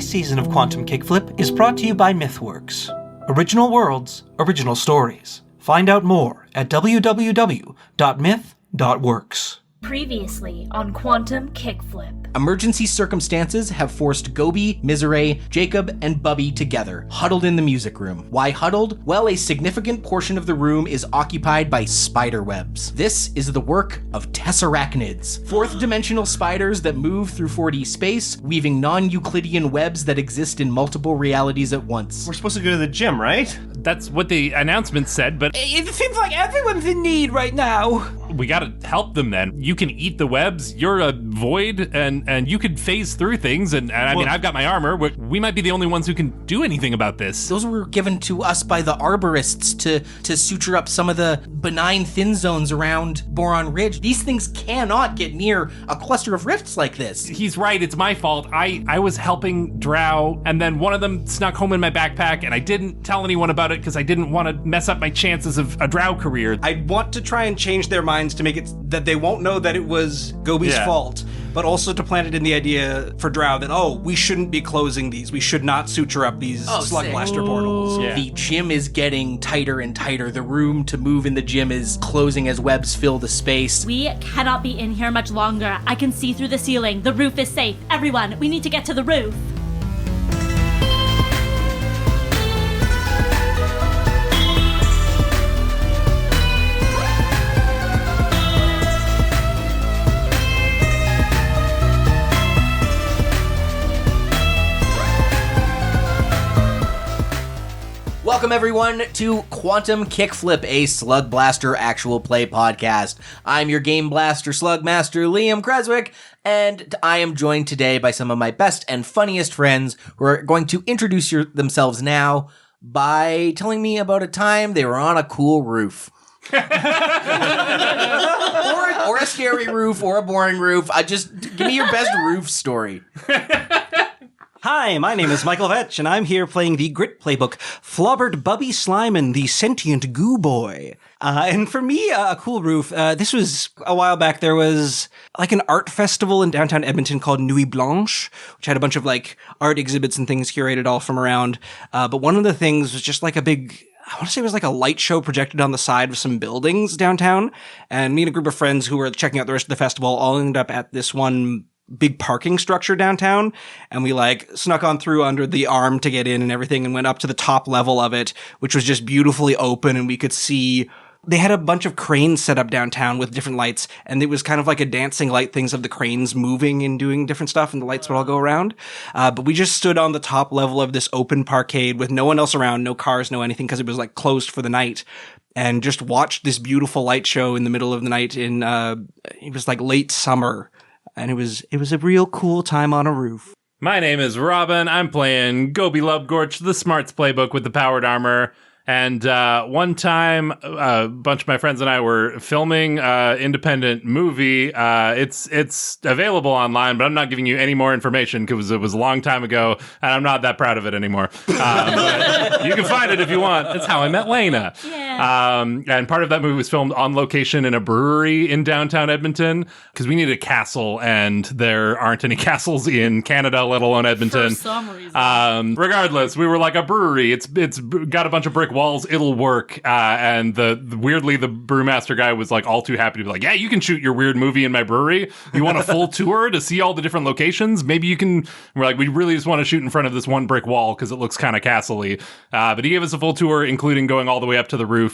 This season of Quantum Kickflip is brought to you by MythWorks. Original worlds, original stories. Find out more at www.myth.works. Previously on Quantum Kickflip. Emergency circumstances have forced Goby, Miserée, Jacob, and Bubby together, huddled in the music room. Why huddled? Well, a significant portion of the room is occupied by spider webs. This is the work of Tessarachnids, fourth-dimensional spiders that move through 4D space, weaving non-Euclidean webs that exist in multiple realities at once. We're supposed to go to the gym, right? That's what the announcement said, but It seems like everyone's in need right now. we gotta help them then. You can eat the webs, you're a void, and you can phase through things, and I mean, I've got my armor. We might be the only ones who can do anything about this. Those were given to us by the arborists to suture up some of the benign thin zones around Boron Ridge. These things cannot get near a cluster of rifts like this. He's right, it's my fault. I was helping Drow, and then one of them snuck home in my backpack, and I didn't tell anyone about it because I didn't want to mess up my chances of a Drow career. I want to try and change their minds to make it that they won't know that it was Goby's fault, but also to plant it in the idea for Drow that, we shouldn't be closing these. We should not suture up these Slugblaster portals. Yeah. The gym is getting tighter and tighter. The room to move in the gym is closing as webs fill the space. We cannot be in here much longer. I can see through the ceiling. The roof is safe. Everyone, we need to get to the roof. Welcome everyone to Quantum Kickflip, a Slugblaster actual play podcast. I'm your Game Blaster Slugmaster Liam Creswick, and I am joined today by some of my best and funniest friends who are going to introduce themselves now by telling me about a time they were on a cool roof. or a scary roof, or a boring roof. Just give me your best roof story. Hi, my name is Michael Vetsch, and I'm here playing the Grit Playbook, Flobert Bubby Slyman, the sentient goo boy. And for me, a cool roof, this was a while back. There was like an art festival in downtown Edmonton called Nuit Blanche, which had a bunch of like art exhibits and things curated all from around. But one of the things was just like a big, I want to say it was like a light show projected on the side of some buildings downtown. And me and a group of friends who were checking out the rest of the festival all ended up at this one big parking structure downtown, and we like snuck on through under the arm to get in and everything, and went up to the top level of it, which was just beautifully open, and we could see they had a bunch of cranes set up downtown with different lights, and it was kind of like a dancing light things of the cranes moving and doing different stuff, and the lights would all go around. But we just stood on the top level of this open parkade with no one else around, no cars, no anything, because it was like closed for the night, and just watched this beautiful light show in the middle of the night in, it was like late summer. And it was a real cool time on a roof. My name is Robyn. I'm playing Goby Lubgorch, the Smarts playbook with the powered armor. And one time, a bunch of my friends and I were filming an independent movie. It's available online, but I'm not giving you any more information because it was a long time ago, and I'm not that proud of it anymore. But you can find it if you want. It's how I met Laena. Yeah. And part of that movie was filmed on location in a brewery in downtown Edmonton because we needed a castle, and there aren't any castles in Canada, let alone Edmonton. For some reason. Regardless, we were like a brewery. It's got a bunch of brick walls, it'll work. And weirdly, the brewmaster guy was like all too happy to be like, yeah, you can shoot your weird movie in my brewery. You want a full tour to see all the different locations? Maybe you can. We're like, we really just want to shoot in front of this one brick wall because it looks kind of castle-y. But he gave us a full tour, including going all the way up to the roof.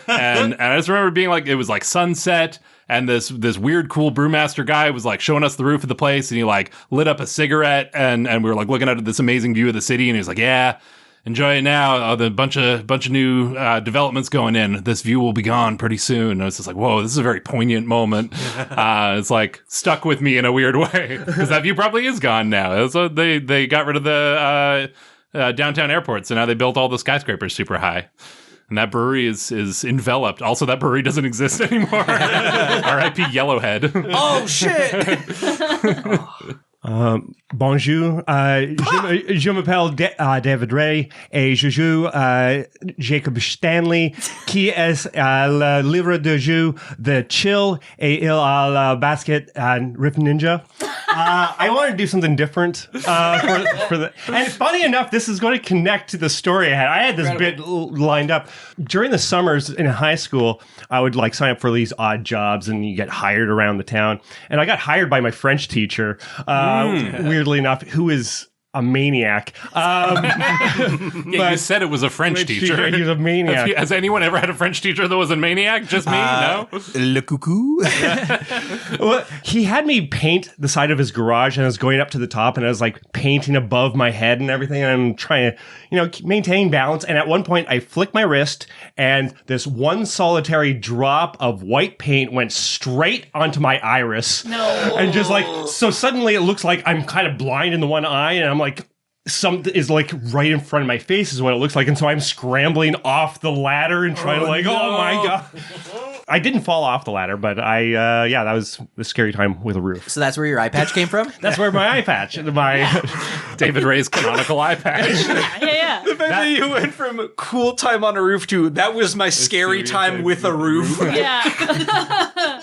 And I just remember being like, it was like sunset. And this weird, cool brewmaster guy was like showing us the roof of the place, and he like lit up a cigarette, and we were like looking at this amazing view of the city, and he was like, yeah, enjoy it now. The bunch of new developments going in. This view will be gone pretty soon. And I was just like, whoa, this is a very poignant moment. It's like stuck with me in a weird way because that view probably is gone now. So they got rid of the downtown airport, so now they built all the skyscrapers super high. And that brewery is enveloped. Also, that brewery doesn't exist anymore. R.I.P. Yellowhead. Oh, shit! Bonjour, je m'appelle David Ray et je joue Jacob Stanley, qui est le livre de jeu de Chill et il a le basket Rip Ninja. I want to do something different for the. And funny enough, this is going to connect to the story I had. I had this bit lined up during the summers in high school. I would like sign up for these odd jobs, and you get hired around the town. And I got hired by my French teacher, weirdly enough, who is a maniac. You said it was a French teacher. He was a maniac. Has anyone ever had a French teacher that was a maniac? Just me? No? Le cuckoo. Well, he had me paint the side of his garage, and I was going up to the top, and I was like painting above my head and everything, and I'm trying to, maintain balance. And at one point, I flicked my wrist, and this one solitary drop of white paint went straight onto my iris. No. And just so suddenly it looks like I'm kind of blind in the one eye, and I'm like, something is like right in front of my face is what it looks like. And so I'm scrambling off the ladder and trying oh my God. I didn't fall off the ladder, but that was a scary time with a roof. So that's where your eye patch came from? That's where my eye patch, David Ray's canonical eye patch. Yeah. The fact that you went from cool time on a roof to that was my scary time with a roof. Yeah.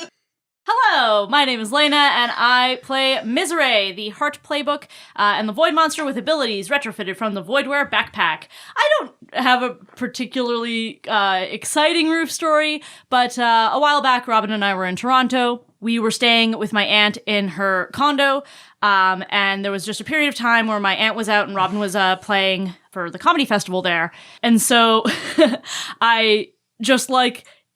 Hello, my name is Laena, and I play Miserée, the Heart Playbook, and the Void Monster with abilities retrofitted from the Voidware backpack. I don't have a particularly exciting roof story, but a while back, Robyn and I were in Toronto. We were staying with my aunt in her condo, and there was just a period of time where my aunt was out and Robyn was playing for the comedy festival there. And so I just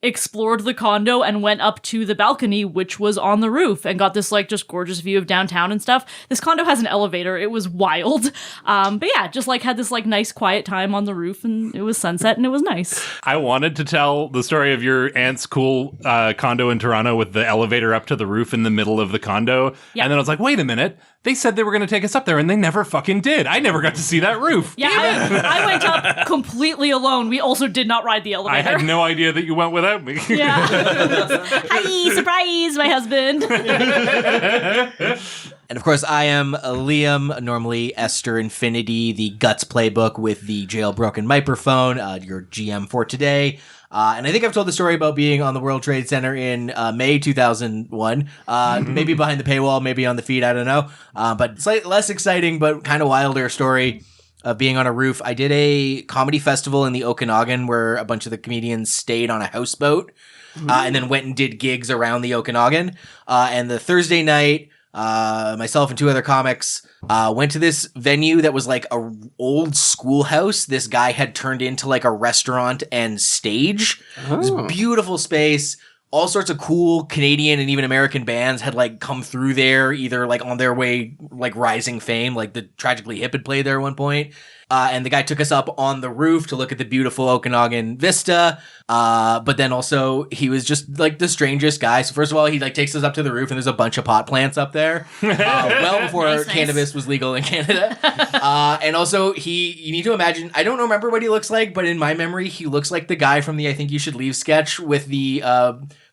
explored the condo and went up to the balcony, which was on the roof, and got this just gorgeous view of downtown and stuff. This condo has an elevator. It was wild. But yeah, just had this nice quiet time on the roof, and it was sunset and it was nice. I wanted to tell the story of your aunt's cool condo in Toronto with the elevator up to the roof in the middle of the condo. Yeah. And then I was like, wait a minute. They said they were going to take us up there, and they never fucking did. I never got to see that roof. Yeah, I went up completely alone. We also did not ride the elevator. I had no idea that you went without me. Yeah. Hi, surprise, my husband. And of course, I am Liam, normally Esther Infinitē, the Guts playbook with the jailbroken microphone, your GM for today. And I think I've told the story about being on the World Trade Center in May 2001. Maybe behind the paywall, maybe on the feed, I don't know. But slightly less exciting, but kind of wilder story of being on a roof. I did a comedy festival in the Okanagan where a bunch of the comedians stayed on a houseboat and then went and did gigs around the Okanagan. And the Thursday night, myself and two other comics went to this venue that was a old schoolhouse this guy had turned into a restaurant and stage. It was a beautiful space. All sorts of cool Canadian and even American bands had come through there, either on their way rising fame, the Tragically Hip had played there at one point. And the guy took us up on the roof to look at the beautiful Okanagan vista. But then also he was just the strangest guy. So first of all, he takes us up to the roof and there's a bunch of pot plants up there. Well before cannabis was legal in Canada. And also you need to imagine, I don't remember what he looks like, but in my memory, he looks like the guy from the I Think You Should Leave sketch with the,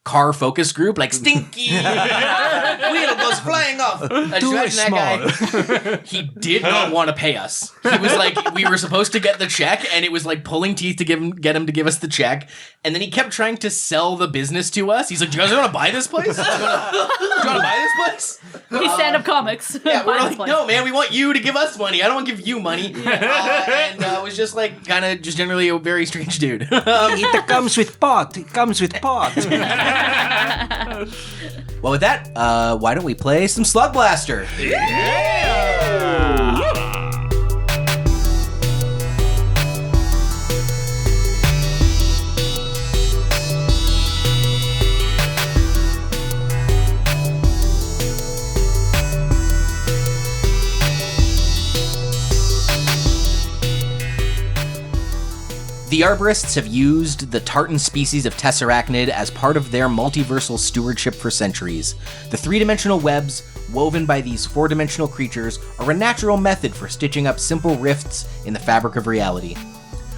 car focus group, stinky wheel goes flying off. Too small. That guy, he did not want to pay us. He was we were supposed to get the check, and it was pulling teeth to get him to give us the check. And then he kept trying to sell the business to us. He's like, "Do you guys want to buy this place? Do you want to buy this place?" He's stand-up comics. Yeah, we're "No, man, we want you to give us money. I don't want to give you money." And it was just kind of just generally a very strange dude. It comes with pot. It comes with pot. Well, with that, why don't we play some Slugblaster? The Arborists have used the tartan species of Tessarachnid as part of their multiversal stewardship for centuries. The three-dimensional webs woven by these four-dimensional creatures are a natural method for stitching up simple rifts in the fabric of reality.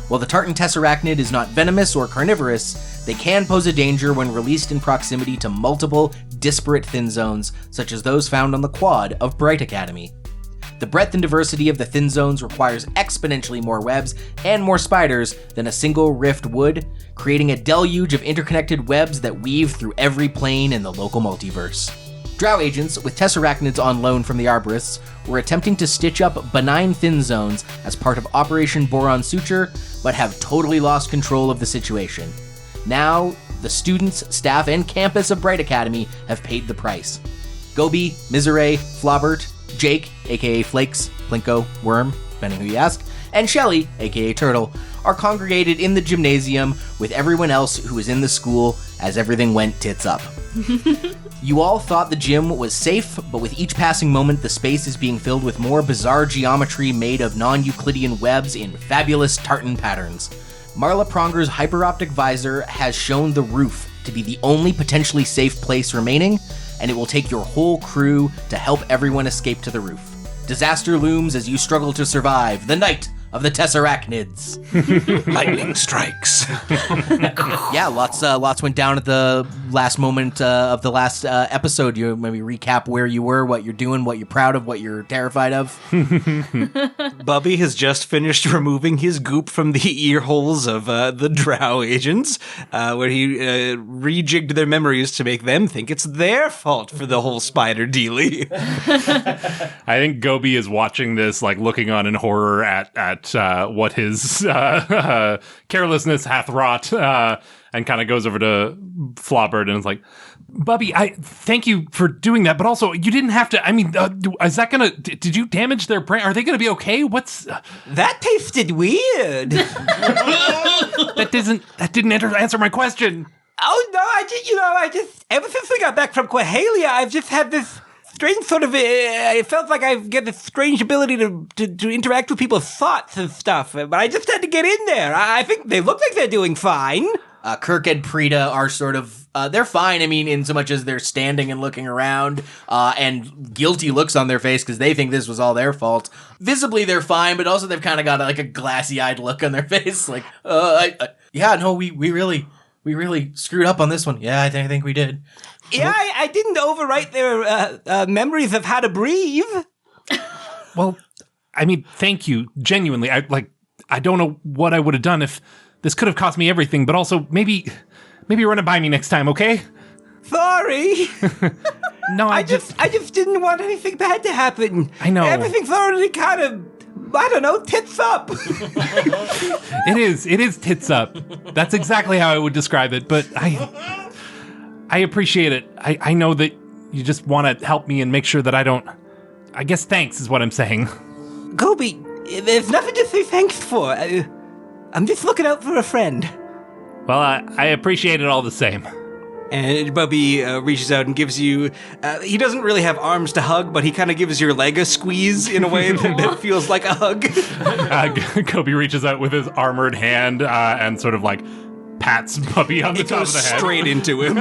While the tartan Tessarachnid is not venomous or carnivorous, they can pose a danger when released in proximity to multiple, disparate thin zones, such as those found on the quad of Bright Academy. The breadth and diversity of the thin zones requires exponentially more webs and more spiders than a single rift would, creating a deluge of interconnected webs that weave through every plane in the local multiverse. Drow agents, with Tessarachnids on loan from the Arborists, were attempting to stitch up benign thin zones as part of Operation Boron Suture, but have totally lost control of the situation. Now, the students, staff, and campus of Bright Academy have paid the price. Goby, Miserée, Flobert, Jake, aka Flakes, Plinko, Worm, depending who you ask, and Shelly, aka Turtle, are congregated in the gymnasium with everyone else who is in the school as everything went tits up. You all thought the gym was safe, but with each passing moment, the space is being filled with more bizarre geometry made of non-Euclidean webs in fabulous tartan patterns. Marla Pronger's hyperoptic visor has shown the roof to be the only potentially safe place remaining, and it will take your whole crew to help everyone escape to the roof. Disaster looms as you struggle to survive the night of the Tessarachnids. Lightning strikes. Yeah, lots went down at the last moment of the last episode. You maybe recap where you were, what you're doing, what you're proud of, what you're terrified of. Bubby has just finished removing his goop from the ear holes of the Drow agents, where he rejigged their memories to make them think it's their fault for the whole spider dealie. I think Goby is watching this, like looking on in horror at what his carelessness hath wrought, and kind of goes over to Flobert and is like, Bubby, I thank you for doing that, but also you didn't have to. I mean, is that gonna? Did you damage their brain? Are they gonna be okay? What's That tasted weird. that didn't answer my question. Oh no, I just ever since we got back from Quahalia, I've just had this strange sort of, it felt like I get this strange ability to interact with people's thoughts and stuff, but I just had to get in there. I think they look like they're doing fine. Kirk and Prita are sort of, they're fine, I mean, in so much as they're standing and looking around, and guilty looks on their face because they think this was all their fault. Visibly, they're fine, but also they've kind of got like a glassy-eyed look on their face, like, yeah, no, we really screwed up on this one. Yeah, I think we did. Yeah, I didn't overwrite their memories of how to breathe. Well, I mean, thank you. Genuinely. I don't know what I would have done if this could have cost me everything, but also maybe run it by me next time, okay? Sorry. No, I just didn't want anything bad to happen. I know. Everything's already kind of, I don't know, tits up. It is tits up. That's exactly how I would describe it, but I appreciate it. I know that you just want to help me and make sure that I don't... I guess thanks is what I'm saying. Goby, there's nothing to say thanks for. I'm just looking out for a friend. Well, I appreciate it all the same. And Bubby reaches out and gives you... he doesn't really have arms to hug, but he kind of gives your leg a squeeze in a way that feels like a hug. Goby reaches out with his armored hand and sort of like pats Bubby on the top of the head. Straight into him.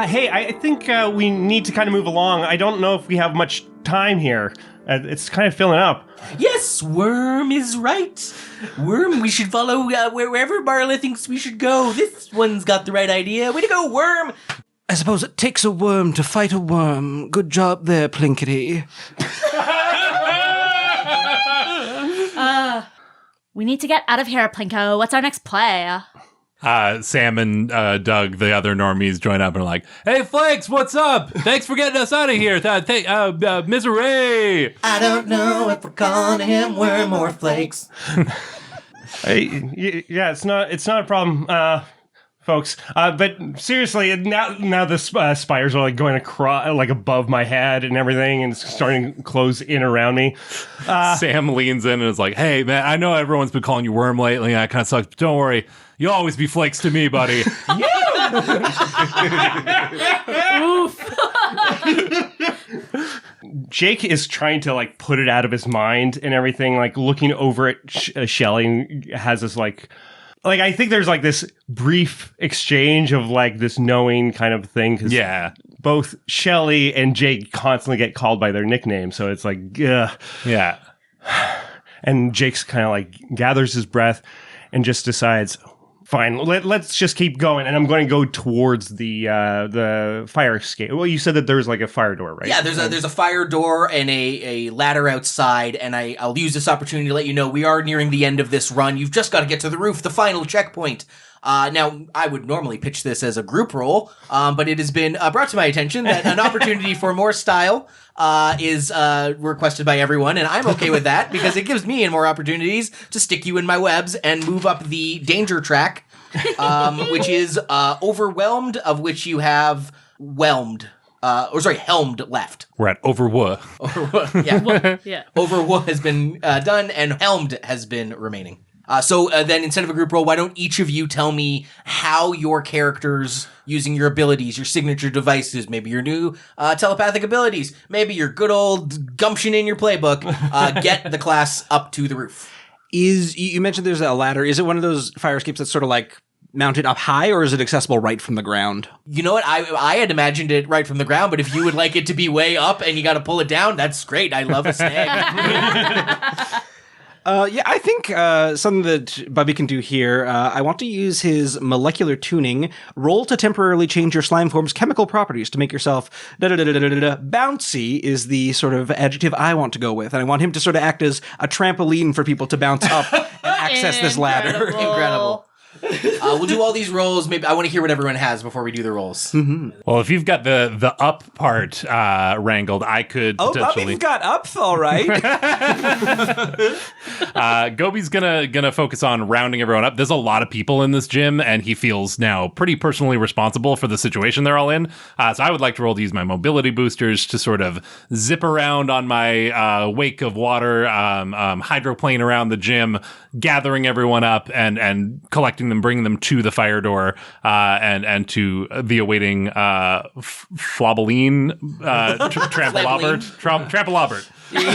Hey, I think we need to kind of move along. I don't know if we have much time here. It's kind of filling up. Yes, Worm is right. Worm, we should follow wherever Marla thinks we should go. This one's got the right idea. Way to go, Worm! I suppose it takes a worm to fight a worm. Good job there, Plinkety. We need to get out of here, Plinko. What's our next play? Sam and Doug, the other normies, join up and are like, "Hey, Flakes, what's up? Thanks for getting us out of here. Miserée." I don't know if we're calling him Worm or Flakes. Yeah, it's not a problem, folks. But seriously, now the spires are like going across, like above my head and everything, and it's starting to close in around me. Sam leans in and is like, "Hey, man, I know everyone's been calling you Worm lately. And that kind of sucks. But don't worry, you'll always be Flakes to me, buddy." Jake is trying to like put it out of his mind and everything, like looking over at Shelly, and has this like I think there's like this brief exchange of like this knowing kind of thing. 'Cause Yeah. both Shelly and Jake constantly get called by their nickname, so it's like, ugh. Yeah. And Jake's kind of like gathers his breath and just decides, fine, let's just keep going. And I'm going to go towards the fire escape. Well, you said that there's like a fire door, right? Yeah, there's a fire door and a ladder outside, and I'll use this opportunity to let you know we are nearing the end of this run. You've just got to get to the roof, the final checkpoint. Now, I would normally pitch this as a group roll, but it has been brought to my attention that an opportunity for more style is requested by everyone, and I'm okay with that because it gives me more opportunities to stick you in my webs and move up the danger track, which is overwhelmed, of which you have helmed left. We're at Overwood. Yeah. Overwood has been done, and helmed has been remaining. So then instead of a group roll, why don't each of you tell me how your characters, using your abilities, your signature devices, maybe your new telepathic abilities, maybe your good old gumption in your playbook, get the class up to the roof. You mentioned there's a ladder. Is it one of those fire escapes that's sort of like mounted up high, or is it accessible right from the ground? You know what? I had imagined it right from the ground, but if you would like it to be way up and you got to pull it down, that's great. I love a snag. Yeah, I think something that Bubby can do here, I want to use his molecular tuning. Roll to temporarily change your slime form's chemical properties to make yourself bouncy is the sort of adjective I want to go with. And I want him to sort of act as a trampoline for people to bounce up and access this ladder. Incredible. We'll do all these rolls. Maybe I want to hear what everyone has before we do the rolls. Mm-hmm. Well, if you've got the up part wrangled, I could potentially. Bubby's got ups, all right. Goby's gonna focus on rounding everyone up. There's a lot of people in this gym, and he feels now pretty personally responsible for the situation they're all in. So I would like to roll to use my mobility boosters to sort of zip around on my wake of water, hydroplane around the gym, gathering everyone up and collecting them, bringing them to the fire door, and to the awaiting Flobeline, Trampelobert. He's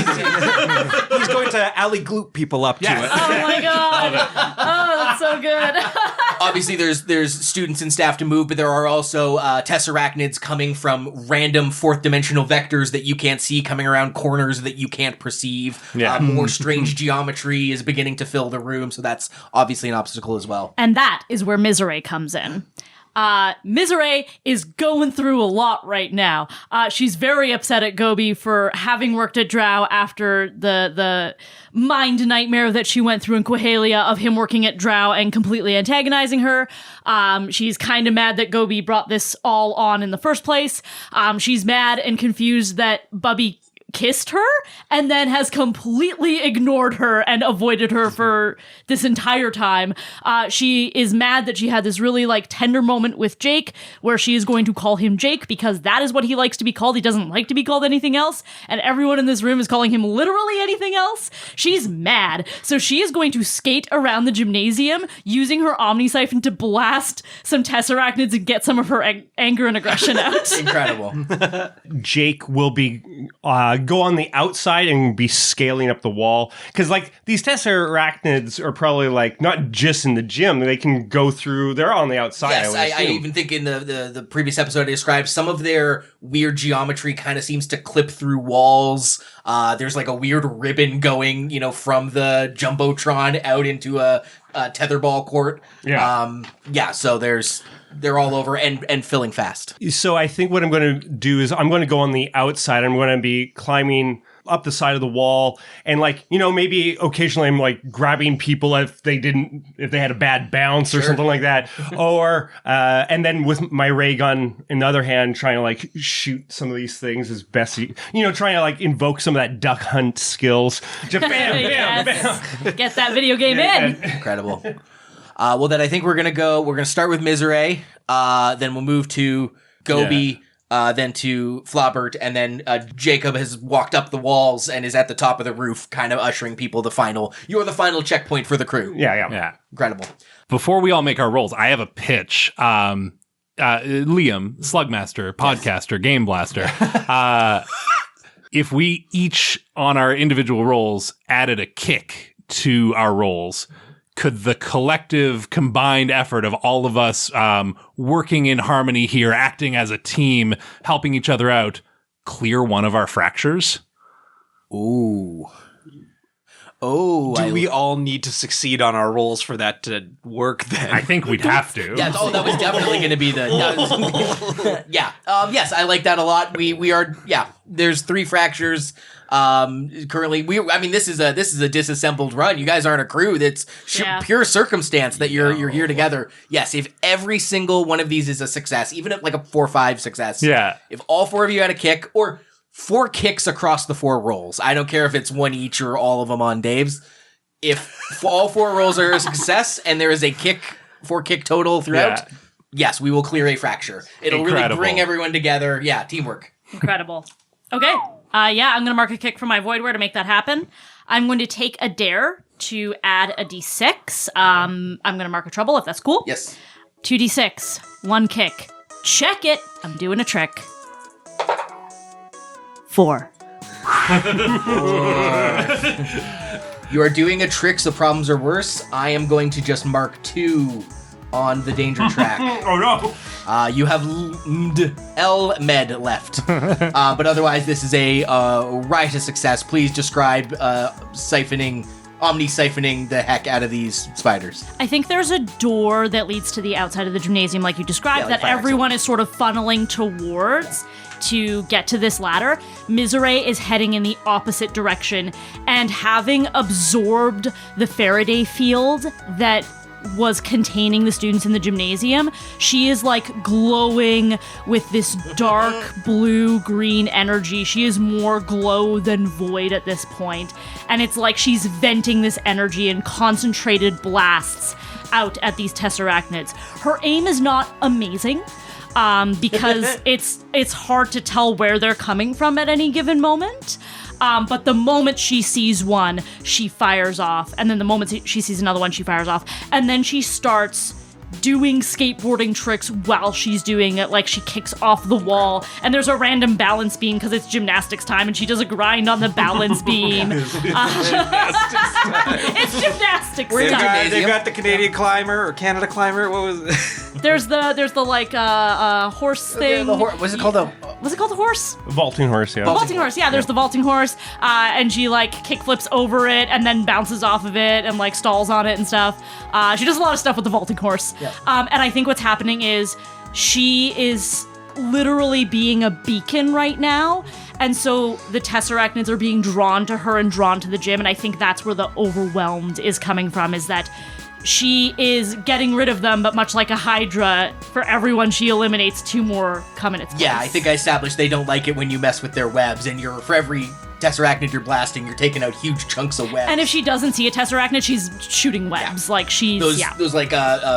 going to alley gloop people up to it. Oh my god! Oh, that's so good. Obviously, there's students and staff to move, but there are also Tessarachnids coming from random fourth dimensional vectors that you can't see, coming around corners that you can't perceive. Yeah. More strange geometry is beginning to fill the room, so that's obviously an obstacle as well. And that is where Miserée comes in. Miserée is going through a lot right now. She's very upset at Goby for having worked at Drow after the mind nightmare that she went through in Quahalia of him working at Drow and completely antagonizing her. She's kind of mad that Goby brought this all on in the first place. She's mad and confused that Bubby kissed her and then has completely ignored her and avoided her for this entire time. She is mad that she had this really tender moment with Jake where she is going to call him Jake because that is what he likes to be called. He doesn't like to be called anything else, and everyone in this room is calling him literally anything else. She's mad, so she is going to skate around the gymnasium using her Omni-Siphon to blast some Tessarachnids and get some of her anger and aggression out. Incredible. Jake will be go on the outside and be scaling up the wall because these Tessarachnids are probably not just in the gym, they can go through, they're on the outside. Yes, I even think in the previous episode I described some of their weird geometry kind of seems to clip through walls. There's a weird ribbon going from the Jumbotron out into a tetherball court. So they're all over and filling fast. So I think what I'm going to do is I'm going to go on the outside. I'm going to be climbing up the side of the wall and maybe occasionally I'm grabbing people if they had a bad bounce or something like that. Or and then with my ray gun in the other hand trying to shoot some of these things as best trying to invoke some of that duck hunt skills. Just bam, bam. Get that video game in. Incredible. Well, then I think we're going to start with Miserée, then we'll move to Goby, then to Flobert, and then Jacob has walked up the walls and is at the top of the roof, kind of ushering people you're the final checkpoint for the crew. Yeah. Incredible. Before we all make our rolls, I have a pitch. Liam, Slugmaster, podcaster, Game Blaster. If we each, on our individual rolls, added a kick to our rolls, could the collective combined effort of all of us working in harmony here, acting as a team, helping each other out, clear one of our fractures? Ooh. Oh, Do we all need to succeed on our rolls for that to work then? I think we'd have to. Yeah, that was definitely going to be the. Yeah. Yes, I like that a lot. We are. Yeah. There's 3 fractures. Currently, this is a disassembled run. You guys aren't a crew. That's pure circumstance that you're here together. Yes. If every single one of these is a success, even if like a 4-5 success. Yeah. If all 4 of you had a kick, or 4 kicks across the 4 rolls. I don't care if it's 1 each or all of them on Dave's. If all 4 rolls are a success and there is a 4 kick total throughout, yes, we will clear a fracture. It'll really bring everyone together. Yeah, teamwork. Incredible. Okay. I'm going to mark a kick for my Voidware to make that happen. I'm going to take a dare to add a d6. I'm going to mark a trouble if that's cool. Yes. 2d6. 1 kick. Check it. I'm doing a trick. 4. You are doing a trick, so problems are worse. I am going to just mark 2 on the danger track. Oh no! You have L-Med left. But otherwise, this is a riotous success. Please describe omni-siphoning the heck out of these spiders. I think there's a door that leads to the outside of the gymnasium, like you described, like that everyone is sort of funneling towards to get to this ladder. Miserée is heading in the opposite direction, and having absorbed the Faraday field that was containing the students in the gymnasium, she is like glowing with this dark blue-green energy. She is more glow than void at this point, and it's like she's venting this energy in concentrated blasts out at these Tessarachnids. Her aim is not amazing, because it's hard to tell where they're coming from at any given moment. But the moment she sees one, she fires off. And then the moment she sees another one, she fires off. And then she starts doing skateboarding tricks while she's doing it. Like, she kicks off the wall, and there's a random balance beam because it's gymnastics time, and she does a grind on the balance beam. It's gymnastics time. They've got the Canadian climber or Canada climber. What was it? There's the like horse thing. Was it called the horse? Vaulting horse, yeah. Vaulting horse, yeah. There's the vaulting horse, and she like kickflips over it and then bounces off of it and like stalls on it and stuff. She does a lot of stuff with the vaulting horse. Yeah. And I think what's happening is she is literally being a beacon right now, and so the Tessarachnids are being drawn to her and drawn to the gym, and I think that's where the overwhelmed is coming from, is that she is getting rid of them, but much like a Hydra, for everyone she eliminates, 2 more come in its place. Yeah, I think I established they don't like it when you mess with their webs, and for every Tessarachnid you're blasting, you're taking out huge chunks of webs. And if she doesn't see a Tessarachnid, she's shooting webs. Like, she's, Those like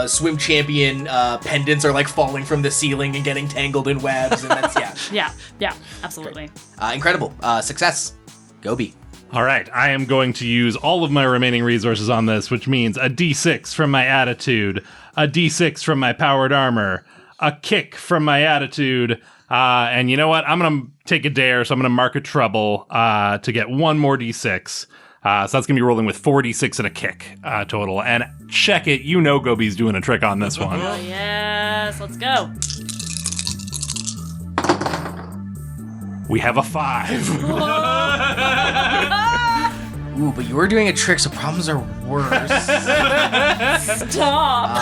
swim champion pendants are like falling from the ceiling and getting tangled in webs, and that's, yeah, absolutely. Incredible. Success. Goby. All right, I am going to use all of my remaining resources on this, which means a d6 from my attitude, a d6 from my powered armor, a kick from my attitude, and you know what? I'm going to take a dare, so I'm going to mark a trouble to get 1 more d6. So that's going to be rolling with 4 d6 and a kick total. And check it, you know Goby's doing a trick on this one. Oh, yes, let's go. We have a 5. Ooh, but you were doing a trick, so problems are worse. Stop.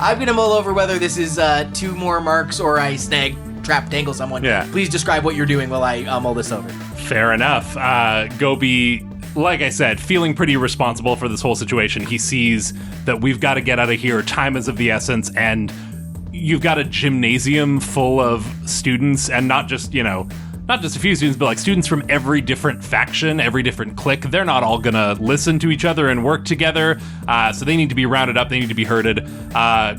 I'm gonna mull over whether this is 2 more marks or I snag, trap, tangle someone. Yeah. Please describe what you're doing while I mull this over. Fair enough. Goby, like I said, feeling pretty responsible for this whole situation. He sees that we've got to get out of here. Time is of the essence, and you've got a gymnasium full of students, and not just a few students, but like students from every different faction, every different clique. They're not all gonna listen to each other and work together, so they need to be rounded up, they need to be herded.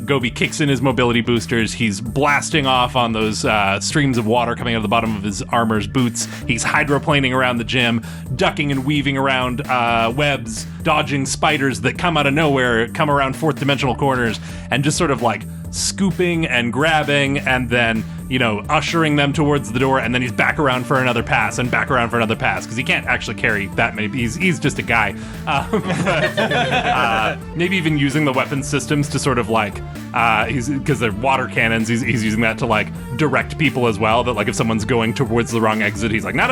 Goby kicks in his mobility boosters, he's blasting off on those streams of water coming out of the bottom of his armor's boots. He's hydroplaning around the gym, ducking and weaving around webs, dodging spiders that come out of nowhere, come around fourth dimensional corners, and just sort of like scooping and grabbing and then ushering them towards the door, and then he's back around for another pass and back around for another pass because he can't actually carry that many. He's just a guy. Maybe even using the weapon systems to sort of because they're water cannons, he's using that to direct people as well. That if someone's going towards the wrong exit, he's like, no,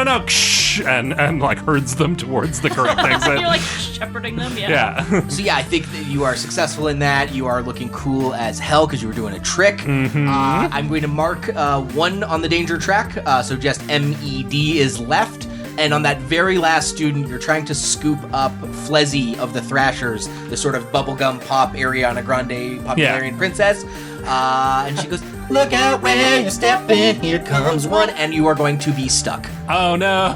and herds them towards the correct exit. You're shepherding them, Yeah. So I think that you are successful in that. You are looking cool as hell because you were doing a trick. Mm-hmm. I'm going to mark 1 on the danger track, so just MED is left. And on that very last student, you're trying to scoop up Flezzy of the Thrashers, the sort of bubblegum pop Ariana Grande popularian princess. And she goes, look out where you're stepping, here comes one, and you are going to be stuck. Oh no.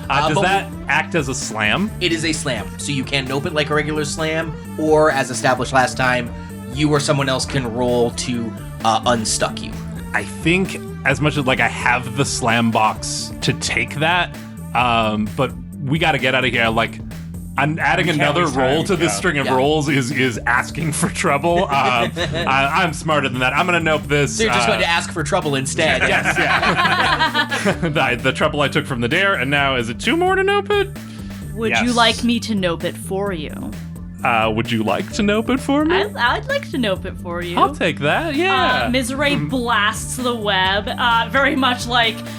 Does that act as a slam? It is a slam, so you can nope it like a regular slam, or as established last time, you or someone else can roll to unstuck you. I think as much as I have the slam box to take that, but we got to get out of here. I'm adding another roll to this string of rolls is asking for trouble. I'm smarter than that. I'm going to nope this. So you're just going to ask for trouble instead. Yes, yeah. the trouble I took from the dare, and now is it 2 more to nope it? Would you like me to nope it for you? Would you like to nope it for me? I'd like to nope it for you. I'll take that, yeah. Miserée blasts the web, very much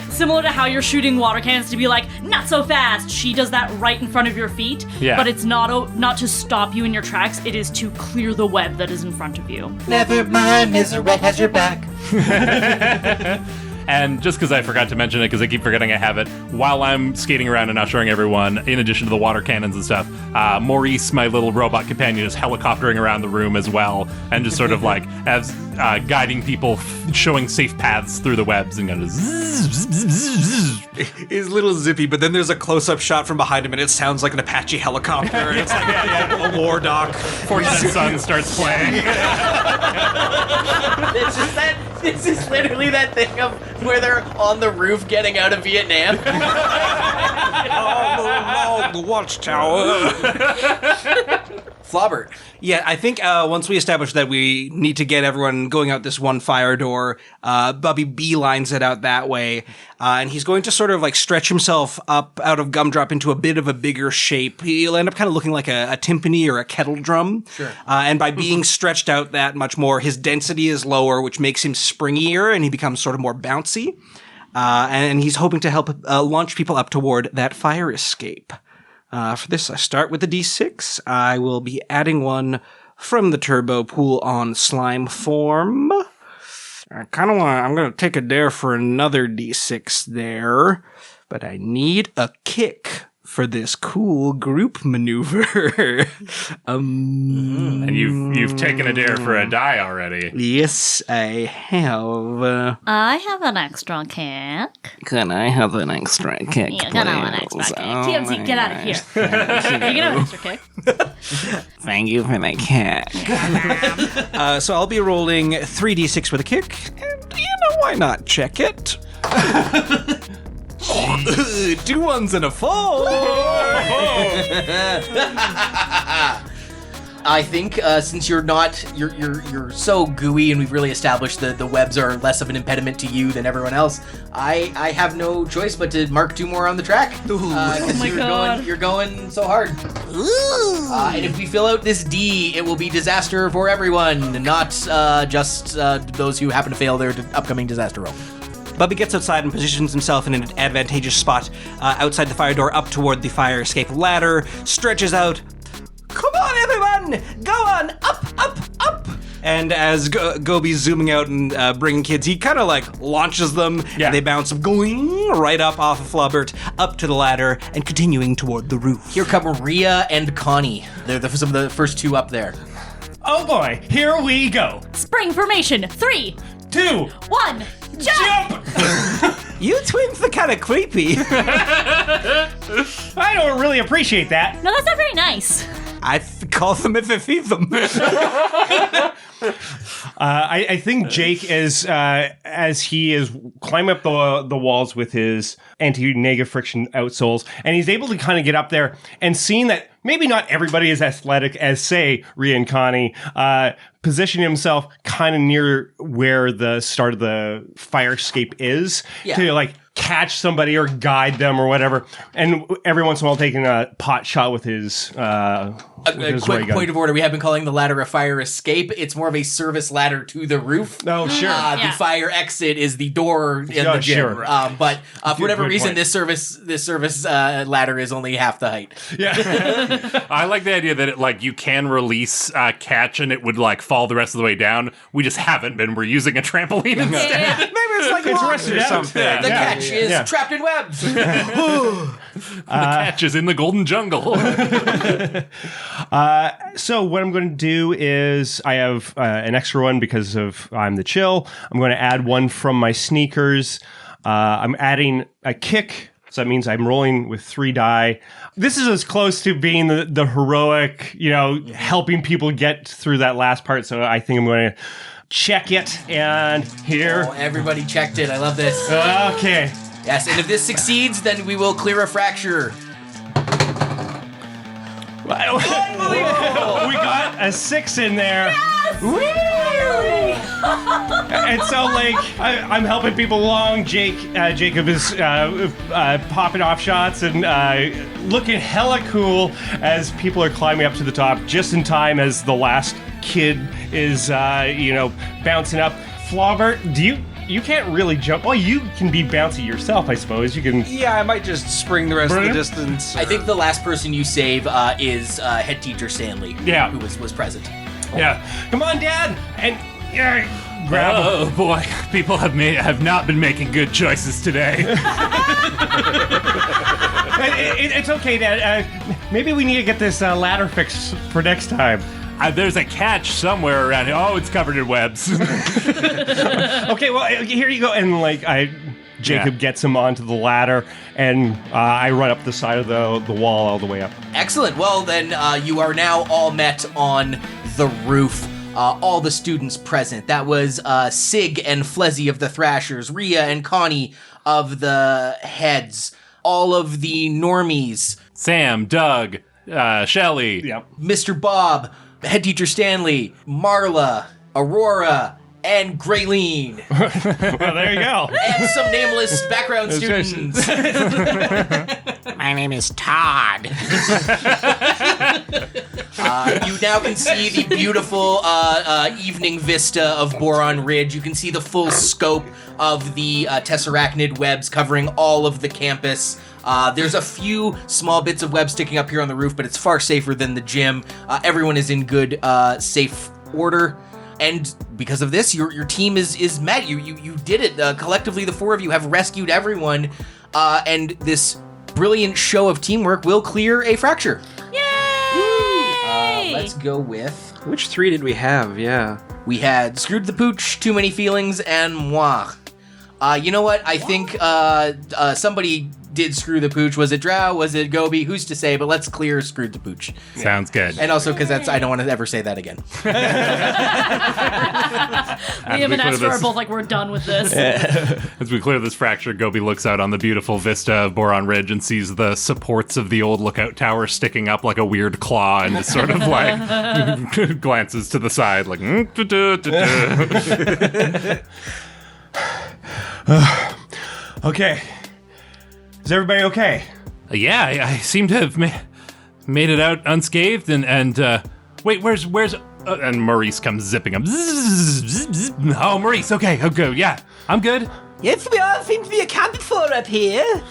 similar to how you're shooting water cannons to be not so fast. She does that right in front of your feet, but it's not to stop you in your tracks. It is to clear the web that is in front of you. Never mind, Miserée has your back. And just because I forgot to mention it, because I keep forgetting I have it, while I'm skating around and ushering everyone, in addition to the water cannons and stuff, Maurice, my little robot companion, is helicoptering around the room as well, and just sort of as guiding people, showing safe paths through the webs, and going zzz. It's a little zippy, but then there's a close-up shot from behind him, and it sounds like an Apache helicopter, and it's a war dock. Fortunate Son starts playing. This is literally that thing of where they're on the roof getting out of Vietnam. Oh, the watchtower. Flobert. Yeah, I think once we establish that we need to get everyone going out this one fire door, Bubby beelines it out that way, and he's going to sort of stretch himself up out of Gumdrop into a bit of a bigger shape. He'll end up kind of looking like a timpani or a kettle drum. Sure. And by being stretched out that much more, his density is lower, which makes him springier, and he becomes sort of more bouncy. And he's hoping to help launch people up toward that fire escape. For this, I start with the D6. I will be adding one from the turbo pool on slime form. I'm going to take a dare for another D6 there, but I need a kick for this cool group maneuver. And you've taken a dare for a die already. Yes, I have. I have an extra kick. Can I have an extra kick? Yeah, can I have an extra kick? TMZ, get out of here. You can have an extra kick. Thank you for the kick. So I'll be rolling 3d6 with a kick, and why not check it? 2 1s and a 4. I think since you're so gooey, and we've really established that the webs are less of an impediment to you than everyone else, I have no choice but to mark 2 more on the track. Because you're going so hard. And if we fill out this D, it will be disaster for everyone, not just those who happen to fail their upcoming disaster roll. Bubby gets outside and positions himself in an advantageous spot outside the fire door up toward the fire escape ladder, stretches out. Come on, everyone! Go on! Up, up, up! And as Goby's zooming out and bringing kids, he kind of launches them, and they bounce going right up off of Flobert, up to the ladder, and continuing toward the roof. Here come Rhea and Connie. They're some of the first 2 up there. Oh boy, here we go. Spring formation. 3, 2, 1, jump! You twins are kind of creepy. I don't really appreciate that. No, that's not very nice. I call them if I see them. I think Jake is, as he is climbing up the walls with his anti-negative friction outsoles, and he's able to kind of get up there and seeing that maybe not everybody is athletic as, say, Rhea and Connie, position himself kind of near where the start of the fire escape is to like catch somebody or guide them or whatever. And every once in a while taking a pot shot with his A quick point of order. We have been calling the ladder a fire escape. It's more of a service ladder to the roof. Oh, sure. The fire exit is the door in the gym. Sure. But for whatever reason, point. this service ladder is only half the height. Yeah. I like the idea that it, like, you can release catch and it would like fall the rest of the way down. We just haven't been. We're using a trampoline instead. Maybe it's like launch or something. The catch is trapped in webs. The catch is in the golden jungle. So what I'm going to do is I have an extra one because of I'm the chill. I'm going to add one from my sneakers. I'm adding a kick. So that means I'm rolling with 3 die. This is as close to being the heroic, helping people get through that last part. So I think I'm going to check it. And here. Oh, everybody checked it. I love this. Okay. Yes, and if this succeeds, then we will clear a fracture. Unbelievable. We got a 6 in there. Yes! And so, like, I'm helping people along. Jacob is popping off shots and looking hella cool as people are climbing up to the top, just in time as the last kid is, bouncing up. Flobert, you can't really jump. Well, you can be bouncy yourself, I suppose. You can. Yeah, I might just spring the rest of the distance. I think the last person you save is head teacher Stanley, who was present. Yeah. Come on, Dad! And grab him. Oh boy, people have not been making good choices today. It's okay, Dad. Maybe we need to get this ladder fixed for next time. There's a catch somewhere around here. Oh, it's covered in webs. Okay, well, here you go. And Jacob gets him onto the ladder, and I run up the side of the wall all the way up. Excellent. Well, then you are now all met on the roof. All the students present. That was Sig and Flezzy of the Thrashers, Rhea and Connie of the Heads, all of the normies. Sam, Doug, Shelly. Yep. Mr. Bob, head teacher Stanley, Marla, Aurora, and Grayleen. Well, there you go. And some nameless background students. My name is Todd. You now can see the beautiful evening vista of Boron Ridge. You can see the full scope of the Tessarachnid webs covering all of the campus. There's a few small bits of web sticking up here on the roof, but it's far safer than the gym. Everyone is in good, safe order. And because of this, your team is met. You did it. Collectively, the 4 of you have rescued everyone. And this brilliant show of teamwork will clear a fracture. Yay! Let's go with... Which 3 did we have? Yeah. We had Screwed the Pooch, Too Many Feelings, and Moi. You know what? I think somebody did Screw the Pooch. Was it Drow? Was it Goby? Who's to say? But let's clear Screwed the Pooch. Sounds good. And also because I don't want to ever say that again. Liam and Esther are both like, we're done with this. As we clear this fracture, Goby looks out on the beautiful vista of Boron Ridge and sees the supports of the old lookout tower sticking up like a weird claw and just sort of like glances to the side like... Okay. Is everybody okay? Yeah, I seem to have made it out unscathed and wait, where's and Maurice comes zipping up. Oh, Maurice, okay, yeah, I'm good. Yes, we all seem to be accounted for up here.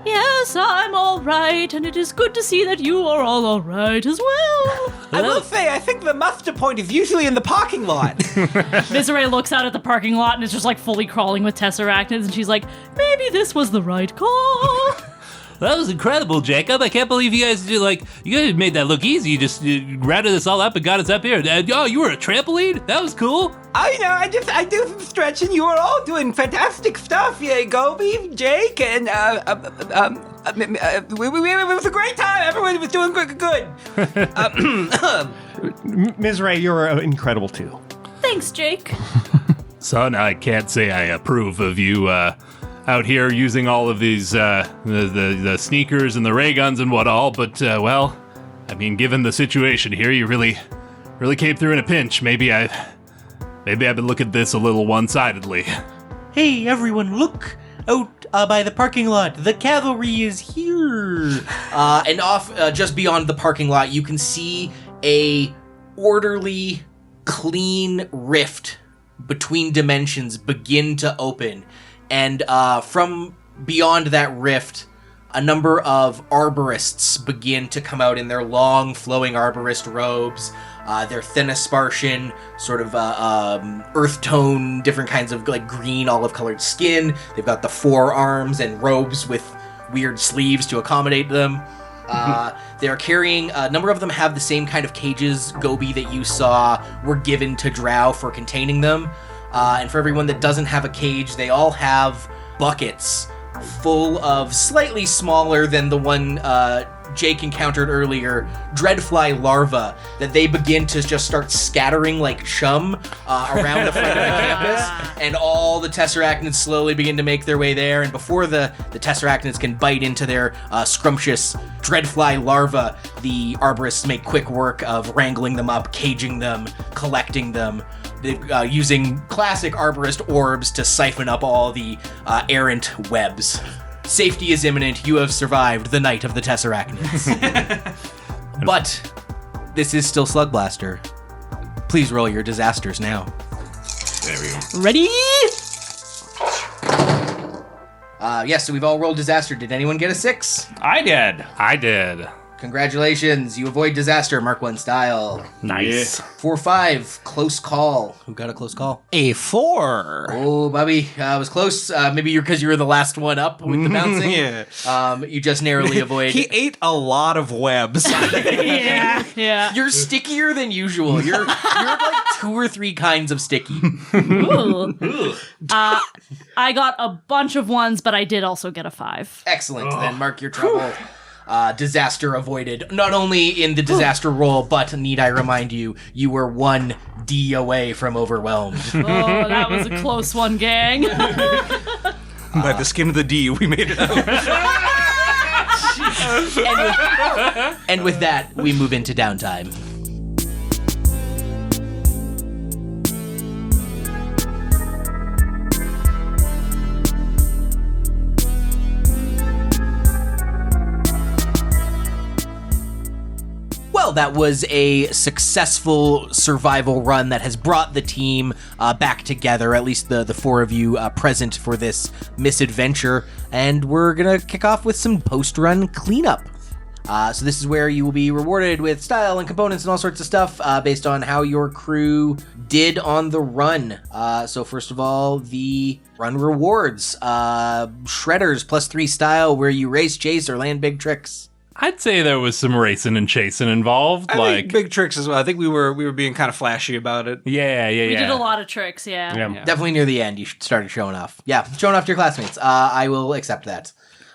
Yes, I'm all right, and it is good to see that you are all right as well. I will say, I think the muster point is usually in the parking lot. Miserée looks out at the parking lot and is just like fully crawling with Tessarachnids, and she's like, maybe this was the right call. That was incredible, Jacob. I can't believe you guys made that look easy. You just rounded us all up and got us up here. You were a trampoline? That was cool. I do some stretching. You are all doing fantastic stuff. Yeah, Goby, Jake, and it was a great time. Everyone was doing good. Miserée, you're incredible too. Thanks, Jake. Son, I can't say I approve of you out here using all of these the sneakers and the ray guns and what all, but well, I mean, given the situation here, you really really came through in a pinch. Maybe I've been looking at this a little one-sidedly. Hey, everyone, look! Out by the parking lot, the cavalry is here! And off just beyond the parking lot, you can see a orderly, clean rift between dimensions begin to open. And from beyond that rift, a number of arborists begin to come out in their long, flowing arborist robes. Their Thenaspartian, sort of earth tone, different kinds of like green, olive-colored skin. They've got the forearms and robes with weird sleeves to accommodate them. They're carrying, a number of them have the same kind of cages, Goby, that you saw were given to Drow for containing them. And for everyone that doesn't have a cage, they all have buckets full of slightly smaller than the one Jake encountered earlier, dreadfly larvae that they begin to just start scattering like chum around the front of the campus, and all the Tessarachnids slowly begin to make their way there, and before the Tessarachnids can bite into their scrumptious dreadfly larvae, the arborists make quick work of wrangling them up, caging them, collecting them, using classic arborist orbs to siphon up all the errant webs. Safety is imminent. You have survived the night of the Tessarachnids. But this is still Slugblaster. Please roll your disasters now. There we go. Ready? Yes, so we've all rolled disaster. Did anyone get a 6? I did. Congratulations, you avoid disaster, Mark 1 style. Nice. 4-5, close call. Who got a close call? A 4. Oh, Bubby, was close. Maybe you're because you were the last one up with the bouncing. Yeah. You just narrowly avoid. He ate a lot of webs. Yeah. You're stickier than usual. You're like 2 or 3 kinds of sticky. Ooh. I got a bunch of ones, but I did also get a 5. Excellent. Then mark your trouble. Disaster avoided. Not only in the disaster roll, but need I remind you, you were 1 D away from overwhelmed. Oh, that was a close one, gang. By the skin of the D, we made it out. And with that, we move into downtime. Well, that was a successful survival run that has brought the team back together, at least the 4 of you present for this misadventure, and we're gonna kick off with some post-run cleanup. So this is where you will be rewarded with style and components and all sorts of stuff based on how your crew did on the run. So first of all, the run rewards. Shredders +3 style, where you race, chase, or land big tricks. I'd say there was some racing and chasing involved. I think big tricks as well. I think we were being kind of flashy about it. Yeah. We did a lot of tricks, yeah. Definitely near the end, you started showing off. Yeah, showing off to your classmates. I will accept that.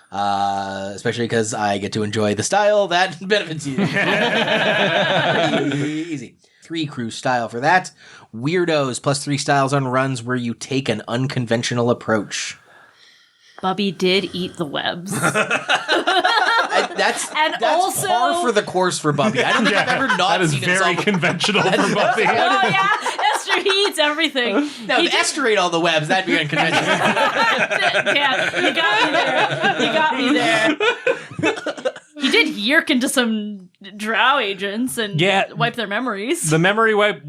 Especially because I get to enjoy the style that benefits you. Easy. 3 crew style for that. Weirdos +3 styles on runs where you take an unconventional approach. Bubby did eat the webs. That's also par for the course for Bubby. I don't think I've ever not that is seen very him conventional for Bubby. Oh, yeah. Esther, he eats everything. No, if Esther ate all the webs, that'd be unconventional. Yeah, you got me there. He did yerk into some drow agents and wipe their memories. The memory wipe,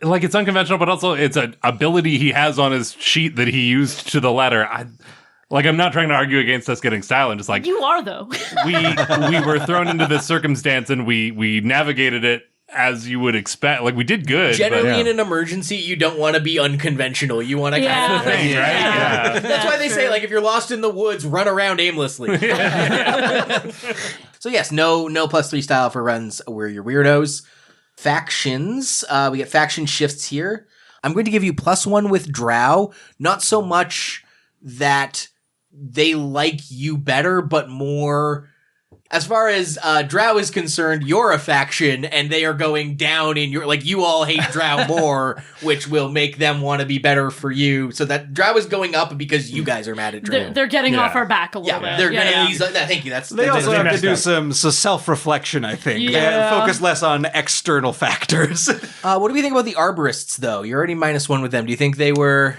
like, it's unconventional, but also it's an ability he has on his sheet that he used to the letter. I'm not trying to argue against us getting style, and just like you are, though. we were thrown into this circumstance, and we navigated it as you would expect. Like, we did good. Generally, in an emergency, you don't want to be unconventional. You want to kind of thing, right? Yeah. That's why they say, like, if you're lost in the woods, run around aimlessly. So yes, no +3 style for runs where you're weirdos. Factions, we get faction shifts here. I'm going to give you +1 with Drow. Not so much that they like you better, but more as far as Drow is concerned, you're a faction, and they are going down in your, like, you all hate Drow more, which will make them want to be better for you. So that Drow is going up because you guys are mad at Drow. They're getting off our back a little bit. They're gonna use that. Thank you. They also have to messed do up. some self-reflection, I think. Yeah. Focus less on external factors. What do we think about the Arborists, though? You're already -1 with them. Do you think they were...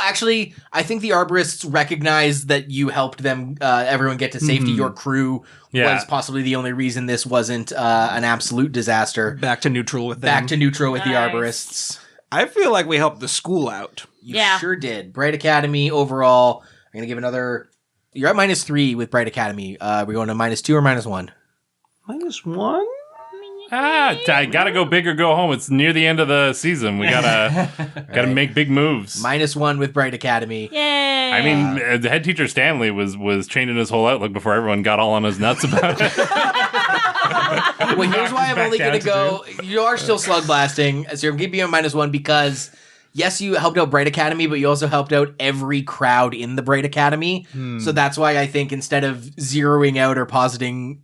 actually, I think the Arborists recognized that you helped them, everyone get to safety. Your crew was possibly the only reason this wasn't an absolute disaster. Back to neutral with them. Back to neutral with the Nice. Arborists. I feel like we helped the school out. You Yeah. sure did. Bright Academy overall, I'm going to give another... You're at -3 with Bright Academy. Are we going to -2 or -1? -1? I gotta go big or go home. It's near the end of the season. We gotta make big moves. -1 with Bright Academy. Yay! I mean, the head teacher Stanley was changing his whole outlook before everyone got all on his nuts about it. Well, here's why I'm back only down going to to go... You are still slug blasting, so I'm giving you a -1 because... Yes, you helped out Bright Academy, but you also helped out every crowd in the Bright Academy. So that's why I think instead of zeroing out or positing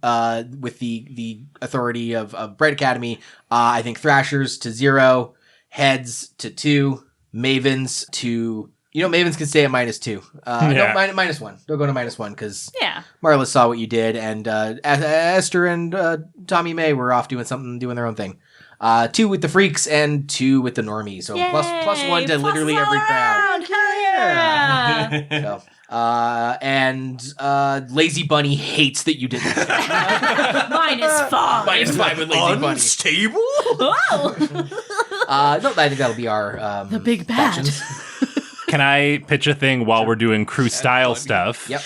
with the authority of Bright Academy, I think Thrashers to 0, Heads to 2, Mavens to... Mavens can stay at -2. No, -1. Don't go to -1 because Marla saw what you did, and Esther and Tommy May were off doing their own thing. 2 with the freaks and 2 with the normies. So plus 1 to literally every crowd. Hell yeah! So, and Lazy Bunny hates that you did that. -5. -5 with Lazy Bunny. Unstable? Oh! No, I think that'll be our The big bad. factions. Can I pitch a thing while we're doing crew style stuff? Yep.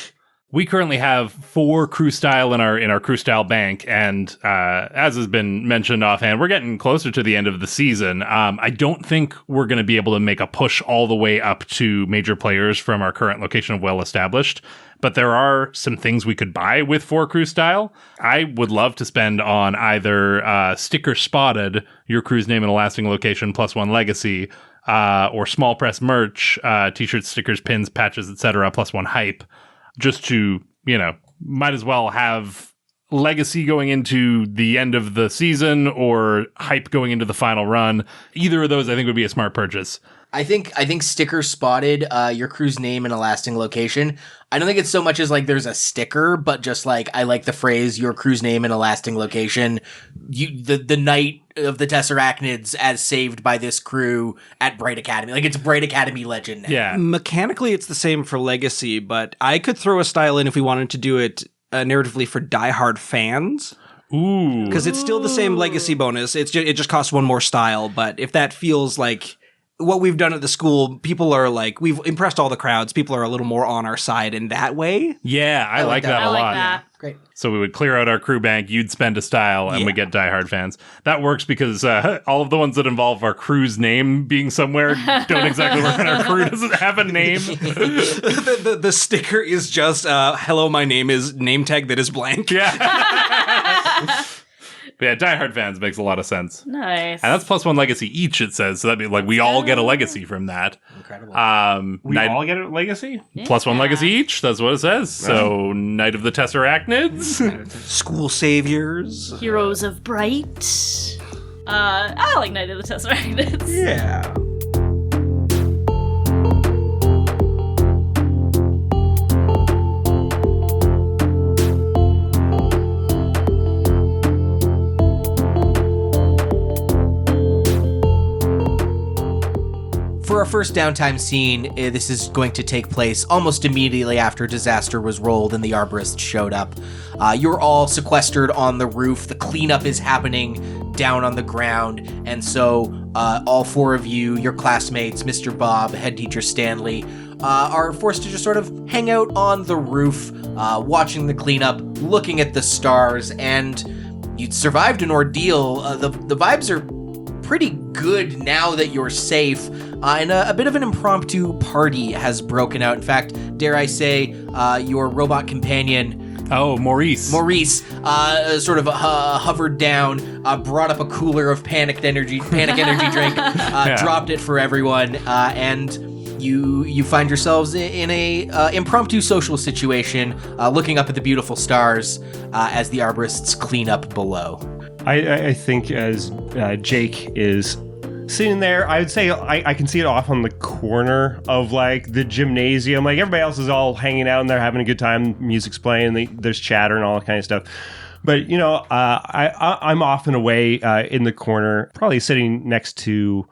We currently have 4 crew style in our crew style bank, and as has been mentioned offhand, we're getting closer to the end of the season. I don't think we're going to be able to make a push all the way up to major players from our current location of well established, but there are some things we could buy with 4 crew style. I would love to spend on either sticker spotted, your crew's name in a lasting location +1 legacy, or small press merch, t-shirts, stickers, pins, patches, etc. +1 hype. Just to, might as well have legacy going into the end of the season or hype going into the final run. Either of those, I think, would be a smart purchase. I think sticker spotted your crew's name in a lasting location. I don't think it's so much as like there's a sticker, but just like I like the phrase your crew's name in a lasting location. The night of the Tessarachnids as saved by this crew at Bright Academy. Like it's Bright Academy legend now. Yeah. Mechanically, it's the same for Legacy, but I could throw a style in if we wanted to do it narratively for diehard fans. Ooh. Because it's still the same Legacy bonus. It just costs 1 more style, but if that feels like what we've done at the school, people are like, we've impressed all the crowds. People are a little more on our side in that way. Yeah, I like that I a like lot. that. Great. So we would clear out our crew bank, you'd spend a style, and we get diehard fans. That works because all of the ones that involve our crew's name being somewhere don't exactly work, and our crew doesn't have a name. The sticker is just, hello, my name is name tag that is blank. Yeah. But yeah, diehard fans makes a lot of sense. Nice. And that's +1 legacy each, it says. So that'd be like we all get a legacy from that. Incredible. We all get a legacy? +1 legacy each. That's what it says. So Knight of the Tessarachnids. School saviors. Heroes of Bright. I like Knight of the Tessarachnids. Yeah. For our first downtime scene, this is going to take place almost immediately after disaster was rolled and the arborists showed up. You're all sequestered on the roof. The cleanup is happening down on the ground. And so all 4 of you, your classmates, Mr. Bob, head teacher Stanley, are forced to just sort of hang out on the roof, watching the cleanup, looking at the stars, and you survived an ordeal. The vibes are pretty good now that you're safe, and a bit of an impromptu party has broken out. In fact, dare I say, your robot companion, Oh, Maurice. sort of hovered down, brought up a cooler of panic energy drink, dropped it for everyone, and You find yourselves in a impromptu social situation, looking up at the beautiful stars as the arborists clean up below. I think as Jake is sitting there, I would say I can see it off on the corner of like the gymnasium. Like everybody else is all hanging out and they're having a good time. Music's playing, there's chatter and all that kind of stuff. But I'm off and away in the corner, probably sitting next to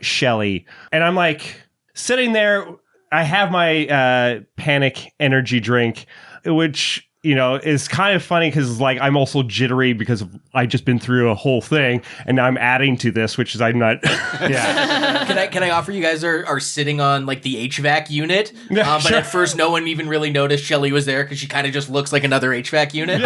Shelly, and I'm like sitting there. I have my panic energy drink, which is kind of funny because like I'm also jittery because I've just been through a whole thing, and now I'm adding to this, which is I'm not. Yeah. Can I offer you guys are sitting on like the HVAC unit, but Sure. at first no one even really noticed Shelly was there because she kind of just looks like another HVAC unit.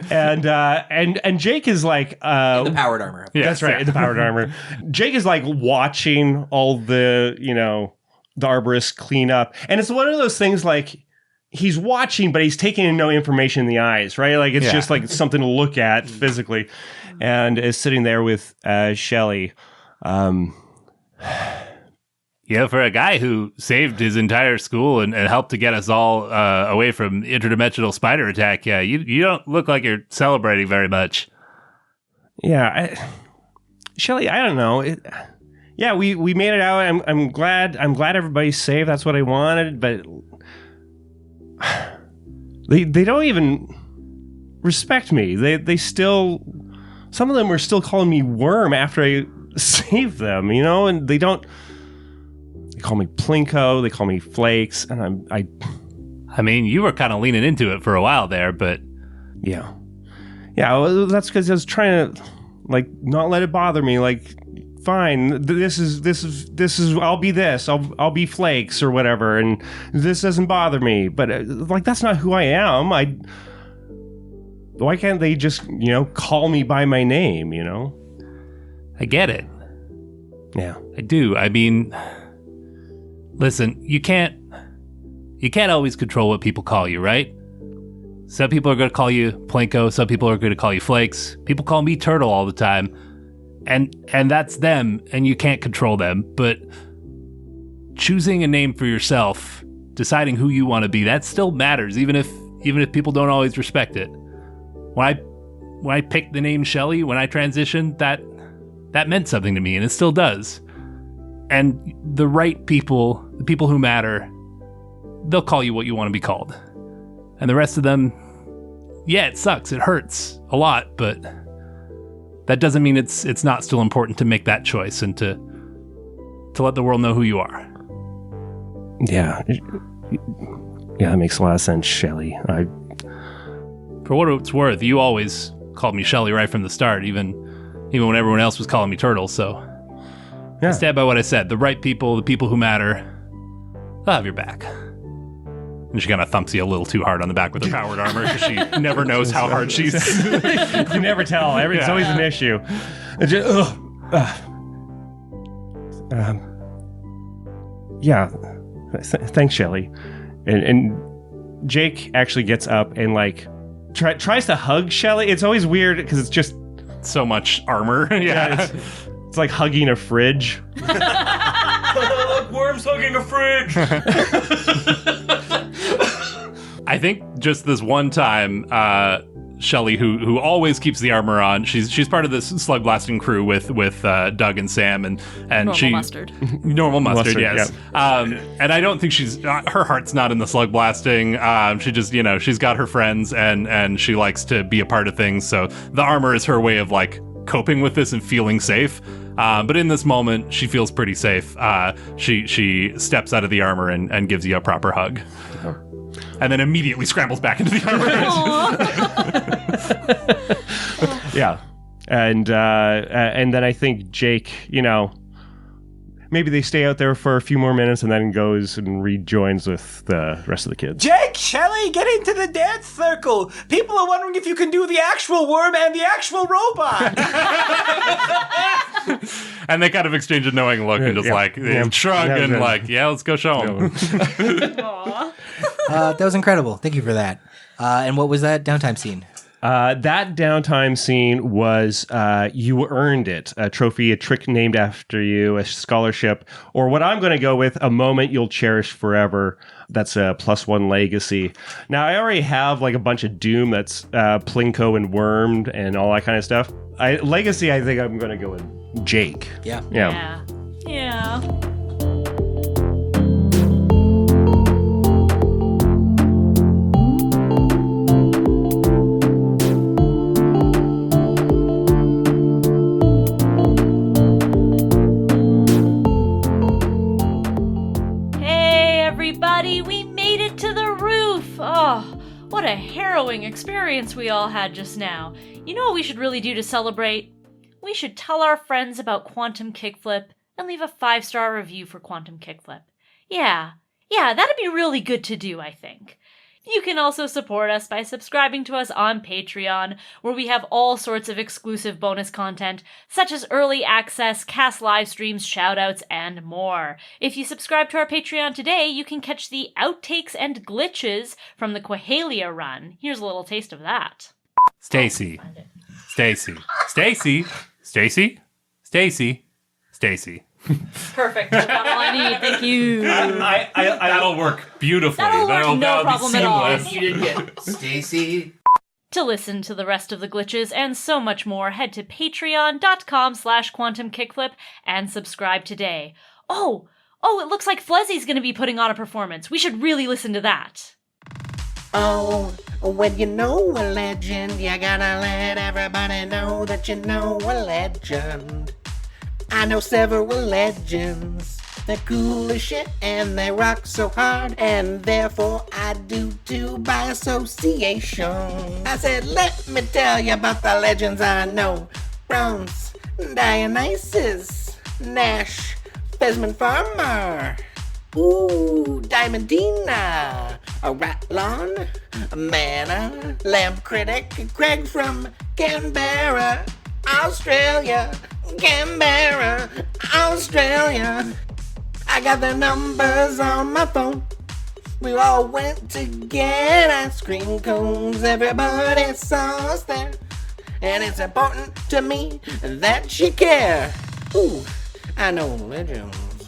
And Jake is like The powered armor. that's right, in the powered armor. Jake is like watching all the the arborists clean up, and it's one of those things like he's watching, but he's taking in no information in the eyes, right? Like it's just like something to look at physically, and is sitting there with Shelly. For a guy who saved his entire school and helped to get us all away from interdimensional spider attack, you don't look like you're celebrating very much. Shelly, I don't know. We made it out. I'm glad everybody's safe. That's what I wanted, but they don't even respect me. They still, some of them are still calling me Worm after I saved them, and they don't. They call me Plinko. They call me Flakes, and I mean, you were kind of leaning into it for a while there, but yeah. Well, that's because I was trying to like not let it bother me. Like, fine, this is. I'll be this. I'll be Flakes or whatever, and this doesn't bother me. But like, that's not who I am. Why can't they just call me by my name? I get it. Yeah, I do. I mean, listen, you can't always control what people call you, right? Some people are going to call you Plinko. Some people are going to call you Flakes. People call me Turtle all the time. And that's them, and you can't control them. But choosing a name for yourself, deciding who you want to be, that still matters, even if people don't always respect it. When I picked the name Shelly, when I transitioned, that meant something to me, and it still does. And the right people, the people who matter, they'll call you what you want to be called. And the rest of them, it sucks. It hurts a lot, but that doesn't mean it's not still important to make that choice and to let the world know who you are. Yeah, that makes a lot of sense, Shelly. For what it's worth, you always called me Shelly right from the start, even when everyone else was calling me Turtle, so I stand by what I said. The right people, the people who matter, they'll have your back. And she kind of thumps you a little too hard on the back with her powered armor because she never knows how hard she's... You can never tell. It's always an issue. It's just, thanks, Shelly. And Jake actually gets up and like tries to hug Shelly. It's always weird because it's just so much armor. It's like hugging a fridge. Like worms hugging a fridge. I think just this one time, Shelly, who always keeps the armor on, she's part of this slug blasting crew with Doug and Sam and Normal mustard. Normal mustard, yes. Yeah. And I don't think her heart's not in the slug blasting. She just she's got her friends and she likes to be a part of things. So the armor is her way of like coping with this and feeling safe. But in this moment, she feels pretty safe. She steps out of the armor and gives you a proper hug. And then immediately scrambles back into the armor. Yeah. And then I think Jake, maybe they stay out there for a few more minutes and then goes and rejoins with the rest of the kids. Jake, Shelly, get into the dance circle. People are wondering if you can do the actual worm and the actual robot. And they kind of exchange a knowing look and just shrug and let's go show them. That was incredible. Thank you for that. And what was that downtime scene? That downtime scene was You Earned It, a trophy, a trick named after you, a scholarship, or what I'm going to go with, a moment you'll cherish forever. That's a +1 legacy. Now, I already have like a bunch of Doom that's Plinko and Wormed and all that kind of stuff. Legacy, I think I'm going to go with Jake. Yeah. Yeah. Everybody, we made it to the roof! Oh, what a harrowing experience we all had just now. You know what we should really do to celebrate? We should tell our friends about Quantum Kickflip and leave a 5-star review for Quantum Kickflip. Yeah, that'd be really good to do, I think. You can also support us by subscribing to us on Patreon, where we have all sorts of exclusive bonus content, such as early access, cast live streams, shoutouts, and more. If you subscribe to our Patreon today, you can catch the outtakes and glitches from the Quahalia run. Here's a little taste of that. Stacy. Perfect. That's all I need. Thank you. That'll work beautifully. That'll work, no be problem at all. seamless. You didn't get Stacy. To listen to the rest of the glitches and so much more, head to patreon.com/quantumkickflip and subscribe today. Oh, it looks like Flezzy's going to be putting on a performance. We should really listen to that. Oh, when you know a legend, you gotta let everybody know that you know a legend. I know several legends. They're cool as shit and they rock so hard, and therefore I do too by association. I said, let me tell you about the legends I know. Bronze, Dionysus, Nash, Fesman Farmer, Diamondina, a Ratlon, Mana, Lamp Critic, Craig from Canberra, Australia, Canberra, Australia. I got their numbers on my phone. We all went to get ice cream cones. Everybody saw us there, and it's important to me that you care. Ooh, I know legends.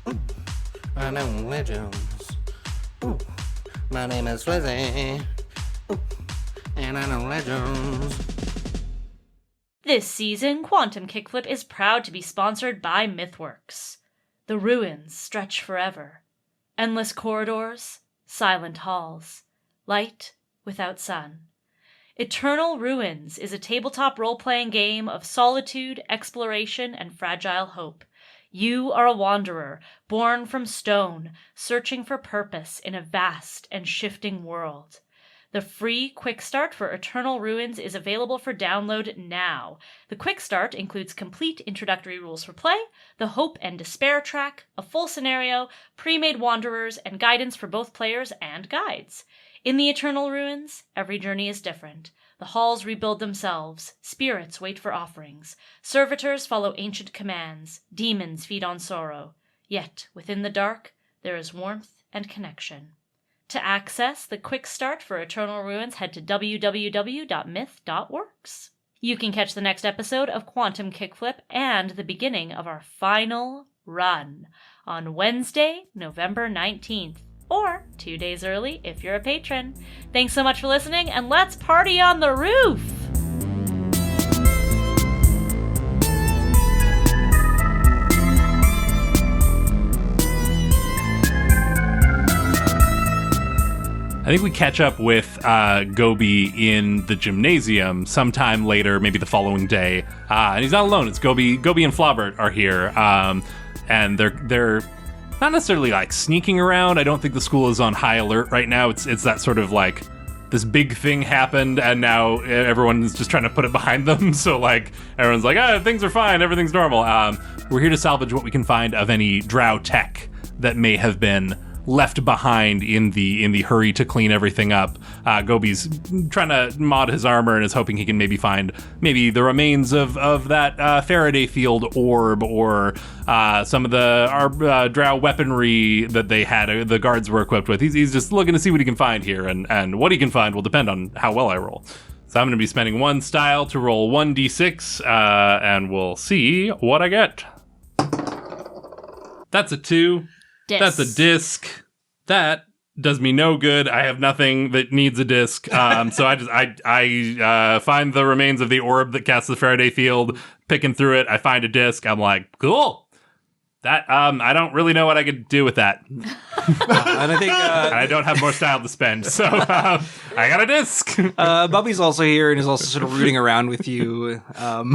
Ooh, I know legends. Ooh, my name is Flizzy. Ooh, and I know legends. This season, Quantum Kickflip is proud to be sponsored by MythWorks. The ruins stretch forever. Endless corridors, silent halls, light without sun. Eternal Ruins is a tabletop role-playing game of solitude, exploration, and fragile hope. You are a wanderer, born from stone, searching for purpose in a vast and shifting world. The free Quick Start for Eternal Ruins is available for download now. The Quick Start includes complete introductory rules for play, the Hope and Despair track, a full scenario, pre-made wanderers, and guidance for both players and guides. In the Eternal Ruins, every journey is different. The halls rebuild themselves, spirits wait for offerings, servitors follow ancient commands, demons feed on sorrow. Yet, within the dark, there is warmth and connection. To access the Quick Start for Eternal Ruins, head to www.myth.works. You can catch the next episode of Quantum Kickflip and the beginning of our final run on Wednesday, November 19th, or 2 days early if you're a patron. Thanks so much for listening, and let's party on the roof! I think we catch up with Goby in the gymnasium sometime later, maybe the following day. And he's not alone. It's Goby. Goby and Flobert are here. And they're not necessarily like sneaking around. I don't think the school is on high alert right now. It's that sort of like this big thing happened and now everyone's just trying to put it behind them. So like everyone's like, things are fine. Everything's normal. We're here to salvage what we can find of any drow tech that may have been left behind in the hurry to clean everything up. Goby's trying to mod his armor and is hoping he can maybe find the remains of that Faraday field orb or some of the drow weaponry that they had, the guards were equipped with. He's just looking to see what he can find here, and what he can find will depend on how well I roll. So I'm going to be spending 1 style to roll 1d6, and we'll see what I get. That's a 2. Disc. That's a disc. That does me no good. I have nothing that needs a disc. So I find the remains of the orb that casts the Faraday field, picking through it. I find a disc. I'm like, cool. That I don't really know what I could do with that. And I think I don't have more style to spend, so I got a disc. Bubby's also here and is also sort of rooting around with you. I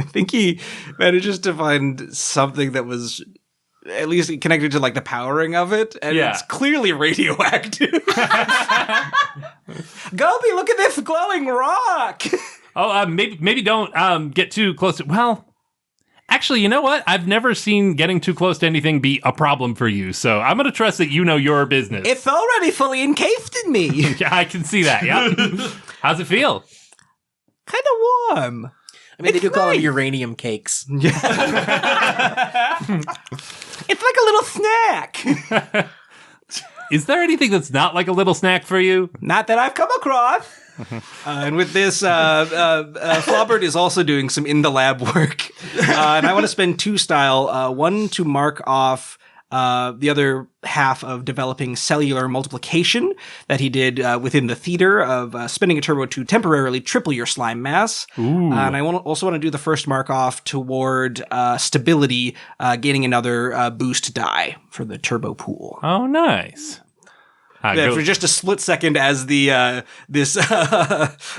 think he manages to find something that was at least connected to like the powering of it, and it's clearly radioactive. Goby, look at this glowing rock. Maybe don't get too close to. Well, actually, you know what? I've never seen getting too close to anything be a problem for you, so I'm going to trust that you know your business. It's already fully encased in me. Yeah, I can see that, yeah. How's it feel? Kind of warm. I mean, they do call them uranium cakes. It's like a little snack. Is there anything that's not like a little snack for you? Not that I've come across. And with this, Flobert is also doing some in the lab work. And I want to spend 2 style, 1 to mark off the other half of developing cellular multiplication that he did within the theater of spending a turbo to temporarily triple your slime mass. And I also want to do the first mark off toward stability, gaining another boost die for the turbo pool. Oh, nice. For just a split second as the this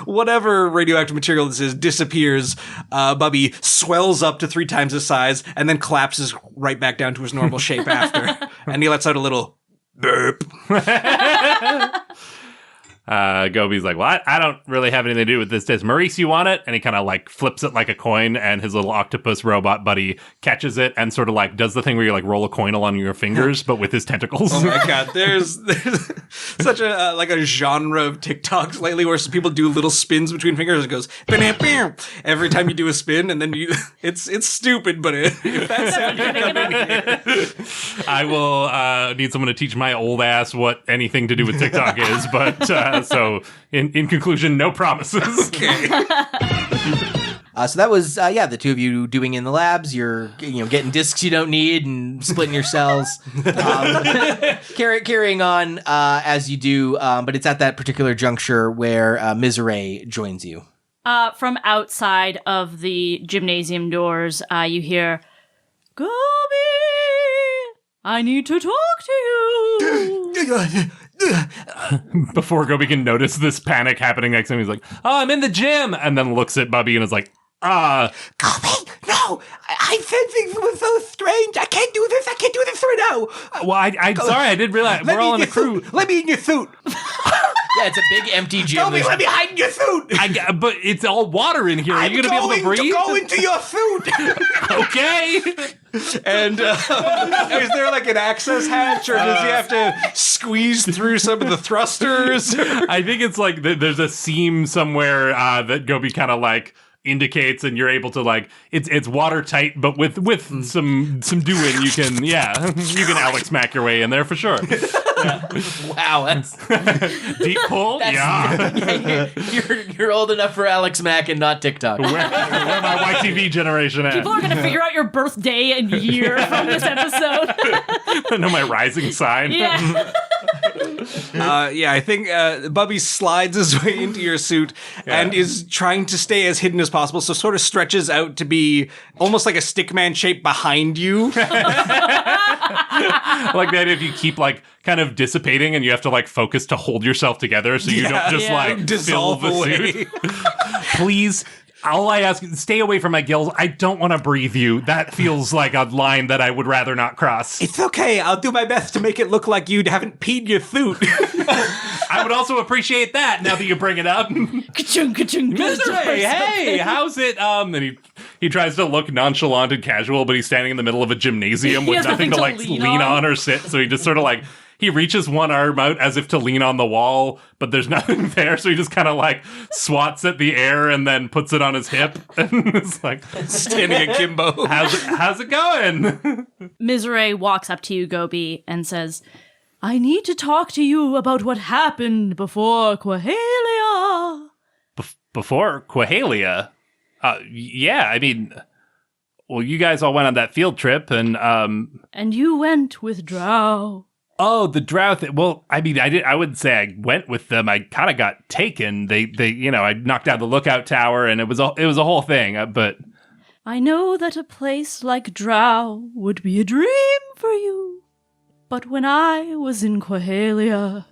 whatever radioactive material this is disappears, Bubby swells up to 3 times his size and then collapses right back down to his normal shape after. And he lets out a little burp. Goby's like, well, I don't really have anything to do with this disc. Maurice, you want it? And he kind of like flips it like a coin, and his little octopus robot buddy catches it and sort of like does the thing where you like roll a coin along your fingers, but with his tentacles. Oh my god, there's such a like a genre of TikToks lately where people do little spins between fingers. It goes bam, bam, every time you do a spin, and then it's stupid, but if that's I will need someone to teach my old ass what anything to do with TikTok is, but so in conclusion, no promises. Okay. So that was, the 2 of you doing in the labs. You're, getting discs you don't need and splitting your cells. Carrying on as you do, but it's at that particular juncture where Miserée joins you. From outside of the gymnasium doors, you hear, Goby, I need to talk to you. Before Goby can notice this panic happening next to him, he's like, oh, I'm in the gym, and then looks at Bubby and is like, Goby, no! I said things were so strange. I can't do this. I can't do this right now. Well, I'm sorry. I didn't realize we're all in a crew. Let me in your suit. Yeah, it's a big empty gym. Goby, let me hide in your suit. But it's all water in here. Are you going to be able to breathe? Go into your suit. Okay. And is there like an access hatch, or does he have to squeeze through some of the thrusters? I think it's like there's a seam somewhere that Goby kind of like indicates, and you're able to like it's watertight, but with some doing you can Alex Mack your way in there for sure. Yeah. Wow, that's deep pull. You're old enough for Alex Mack and not TikTok. Where my YTV generation at? People are going to figure out your birthday and year from this episode. I know my rising sign. Yeah. I think Bubby slides his way into your suit and is trying to stay as hidden as possible, so sort of stretches out to be almost like a stickman shape behind you. Like that if you keep like kind of dissipating and you have to like focus to hold yourself together so you don't just like dissolve fill the away. suit. Please. All I ask is stay away from my gills. I don't want to breathe you. That feels like a line that I would rather not cross. It's okay. I'll do my best to make it look like you haven't peed your suit. I would also appreciate that now that you bring it up. Ka-chung, ka-chung, Miserée, hey, how's it? And he tries to look nonchalant and casual, but he's standing in the middle of a gymnasium with nothing to like lean on or sit. So he just sort of like he reaches one arm out as if to lean on the wall, but there's nothing there. So he just kind of like swats at the air and then puts it on his hip. And it's like Standing akimbo. How's it going? Miserée walks up to you, Goby, and says, I need to talk to you about what happened before Quahalia. Before Quahalia? Yeah, I mean, well, you guys all went on that field trip, and And you went with Drow. Oh, the Drow thing. Well, I mean, I wouldn't say I went with them. I kind of got taken. They, I knocked down the lookout tower, and it was a whole thing. But I know that a place like Drow would be a dream for you. But when I was in Quahalia,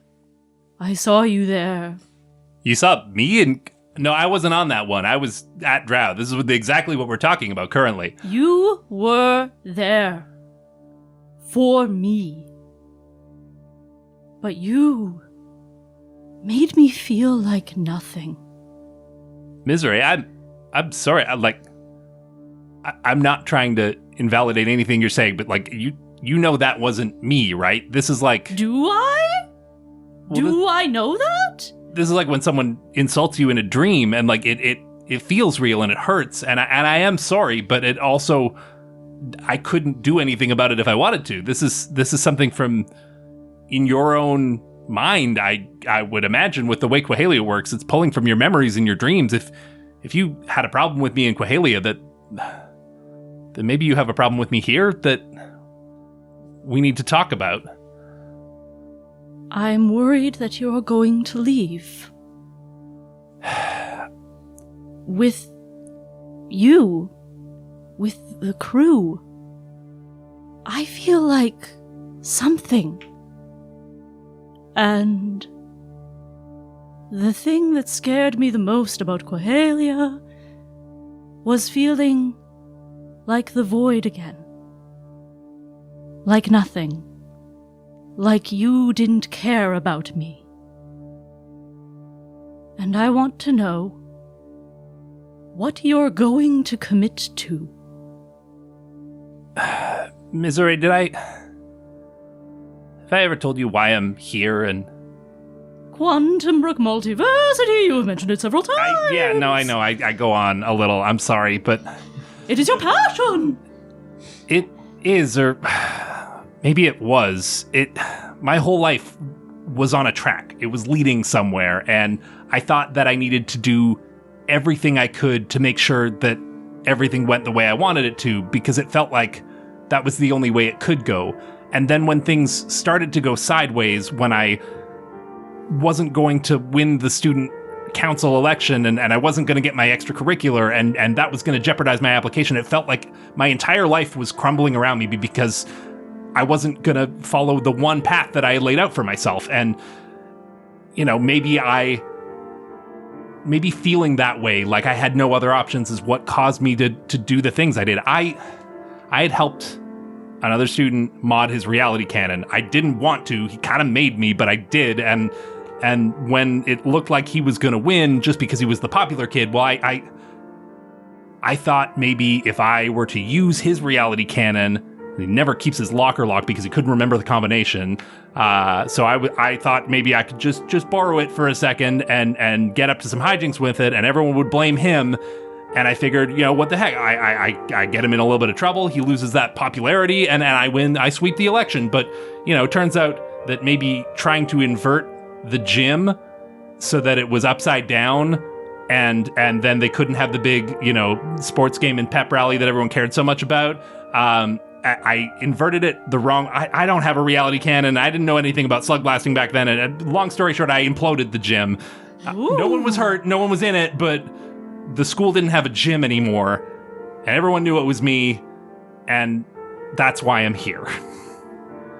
I saw you there. You saw me and... No, I wasn't on that one. I was at Drow. This is exactly what we're talking about currently. You were there. For me. But you made me feel like nothing. Miserée, I'm sorry. I'm not trying to invalidate anything you're saying, but like you know that wasn't me, right? This is like... Do I? Do I know that? This is like when someone insults you in a dream and like it feels real and it hurts and I am sorry, but it also I couldn't do anything about it if I wanted to. This is something from in your own mind. I would imagine with the way Quahalia works, it's pulling from your memories and your dreams. If you had a problem with me in Quahalia, then maybe you have a problem with me here that we need to talk about. I'm worried that you're going to leave. With you. With the crew. I feel like something. And the thing that scared me the most about Quahalia was feeling like the void again. Like nothing. Like you didn't care about me. And I want to know what you're going to commit to. Miserée, have I ever told you why I'm here and... Quantum Brook Multiversity, you have mentioned it several times. I know, I go on a little, I'm sorry, but... It is your passion! It is, or... Maybe it was. My whole life was on a track. It was leading somewhere, and I thought that I needed to do everything I could to make sure that everything went the way I wanted it to, because it felt like that was the only way it could go. And then when things started to go sideways, when I wasn't going to win the student council election and I wasn't going to get my extracurricular and that was going to jeopardize my application, it felt like my entire life was crumbling around me because I wasn't going to follow the one path that I laid out for myself. And, maybe feeling that way, like I had no other options, is what caused me to do the things I did. I had helped another student mod his reality canon. I didn't want to. He kind of made me, but I did. And when it looked like he was going to win just because he was the popular kid, well, I thought maybe if I were to use his reality canon, he never keeps his locker locked because he couldn't remember the combination. So I thought maybe I could just borrow it for a second and get up to some hijinks with it, and everyone would blame him. And I figured, what the heck? I get him in a little bit of trouble. He loses that popularity, and I win. I sweep the election. But it turns out that maybe trying to invert the gym so that it was upside down, and then they couldn't have the big sports game and pep rally that everyone cared so much about. I inverted it the wrong... I don't have a reality canon. I didn't know anything about slugblasting back then. And long story short, I imploded the gym. No one was hurt. No one was in it. But the school didn't have a gym anymore. And everyone knew it was me. And that's why I'm here.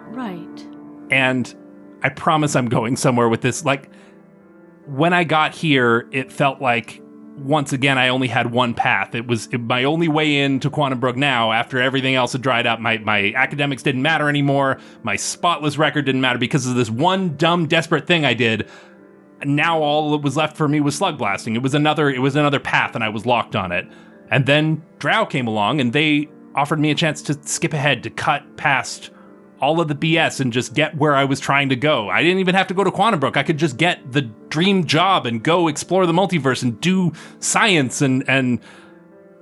Right. And I promise I'm going somewhere with this. Like, when I got here, it felt like... Once again, I only had one path. It was my only way into Quantum Brook now. After everything else had dried up, my academics didn't matter anymore. My spotless record didn't matter because of this one dumb, desperate thing I did. Now all that was left for me was slugblasting. It was another path, and I was locked on it. And then Drow came along, and they offered me a chance to skip ahead, to cut past all of the BS and just get where I was trying to go. I didn't even have to go to Quantum Brook. I could just get the dream job and go explore the multiverse and do science and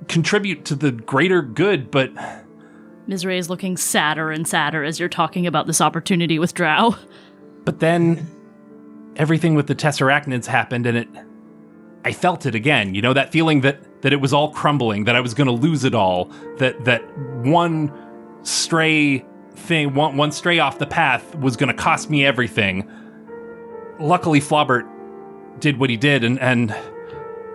contribute to the greater good, but... Miserée is looking sadder and sadder as you're talking about this opportunity with Drow. But then everything with the Tessarachnids happened, and I felt it again. You know, that feeling that it was all crumbling, that I was going to lose it all, that one stray thing, one stray off the path was going to cost me everything. Luckily, Flobert did what he did, and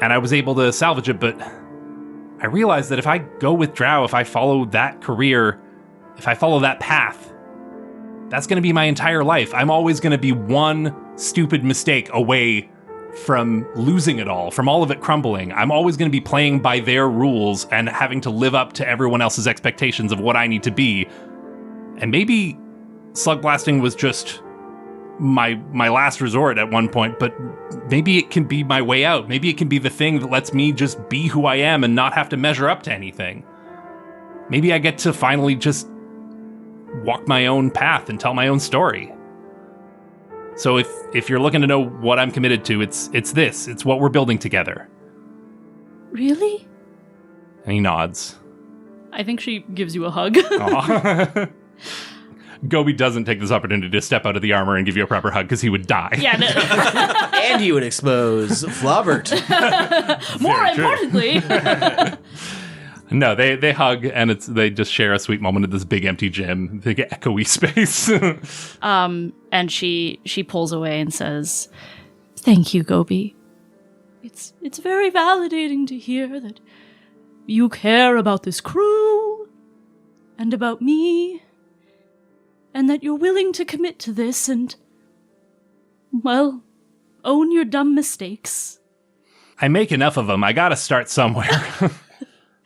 I was able to salvage it, but I realized that if I go with Drow, if I follow that career, if I follow that path, that's going to be my entire life. I'm always going to be one stupid mistake away from losing it all, from all of it crumbling. I'm always going to be playing by their rules and having to live up to everyone else's expectations of what I need to be. And maybe Slugblasting was just my last resort at one point, but maybe it can be my way out. Maybe it can be the thing that lets me just be who I am and not have to measure up to anything. Maybe I get to finally just walk my own path and tell my own story. So if you're looking to know what I'm committed to, it's this. It's what we're building together. Really? And he nods. I think she gives you a hug. Aw. Goby doesn't take this opportunity to step out of the armor and give you a proper hug because he would die. Yeah, no. And he would expose Flobert. More importantly. No, they hug, and they just share a sweet moment at this big empty gym, big echoey space. And she pulls away and says, "Thank you, Goby. It's very validating to hear that you care about this crew and about me, and that you're willing to commit to this and, well, own your dumb mistakes." I make enough of them. I gotta start somewhere.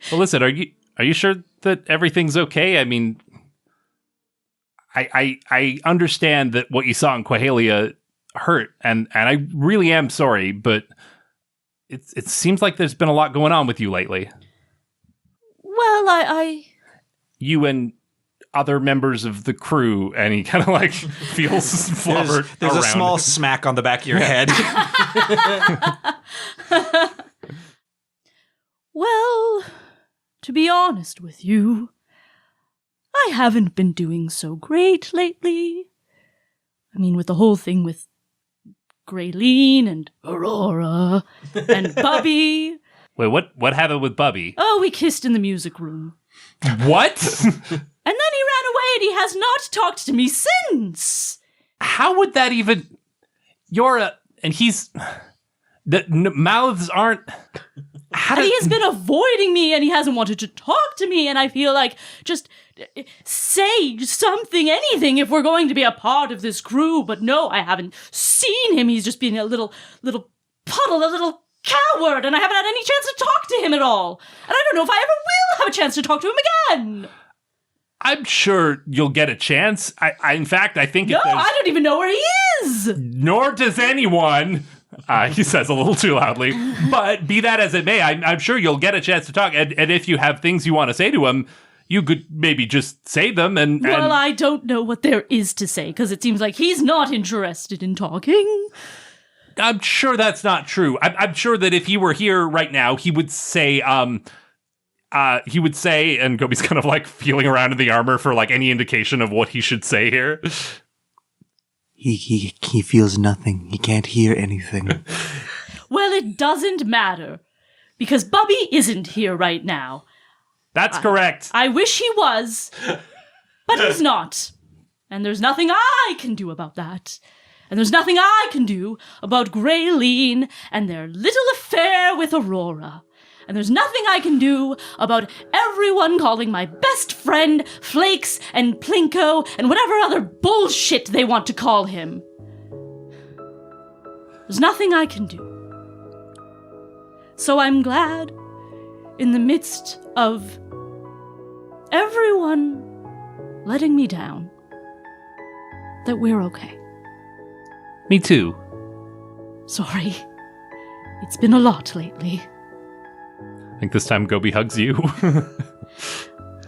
Well, listen, are you sure that everything's okay? I mean, I understand that what you saw in Quahalia hurt, and I really am sorry, but it seems like there's been a lot going on with you lately. Well, I You and other members of the crew, and he kind of like feels Flobert There's around. a small smack on the back of your head. Well, to be honest with you, I haven't been doing so great lately. I mean, with the whole thing with Graylene and Aurora and Bubby. Wait, what happened with Bubby? Oh, we kissed in the music room. What? And then he ran away and he has not talked to me since. How would that even... and he's... mouths aren't... And he has been avoiding me and he hasn't wanted to talk to me, and I feel like just say something, anything, if we're going to be a part of this crew. But no, I haven't seen him. He's just been a little puddle, a little coward, and I haven't had any chance to talk to him at all. And I don't know if I ever will have a chance to talk to him again. I'm sure you'll get a chance. In fact, I think... No, I don't even know where he is. Nor does anyone... he says a little too loudly. But be that as it may, I'm sure you'll get a chance to talk. And if you have things you want to say to him, you could maybe just say them. Well, I don't know what there is to say, because it seems like he's not interested in talking. I'm sure that's not true. I'm sure that if he were here right now, he would say, and Goby's kind of like feeling around in the armor for like any indication of what he should say here. He feels nothing. He can't hear anything. Well, it doesn't matter, because Bubby isn't here right now. That's correct. I wish he was, but he's not. And there's nothing I can do about that. And there's nothing I can do about Graylene and their little affair with Aurora. And there's nothing I can do about everyone calling my best friend Flakes and Plinko and whatever other bullshit they want to call him. There's nothing I can do. So I'm glad, in the midst of everyone letting me down, that we're okay. Me too. Sorry. It's been a lot lately. I think this time Goby hugs you.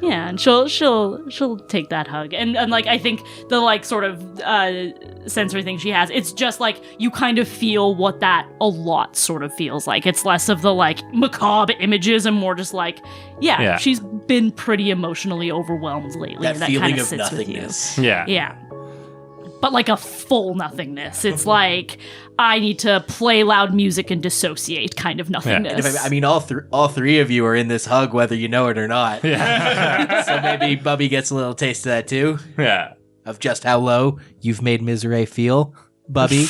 Yeah, and she'll take that hug. And like, I think the like sort of sensory thing she has, it's just like you kind of feel what that a lot sort of feels like. It's less of the like macabre images and more just like, yeah. She's been pretty emotionally overwhelmed lately. That and that feeling kind of sits nothingness. with you. Yeah. Yeah. but like a full nothingness. It's like I need to play loud music and dissociate kind of nothingness. I mean, all three of you are in this hug, whether you know it or not. Yeah. So maybe Bubby gets a little taste of that too. Yeah. Of just how low you've made Miserée feel, Bubby.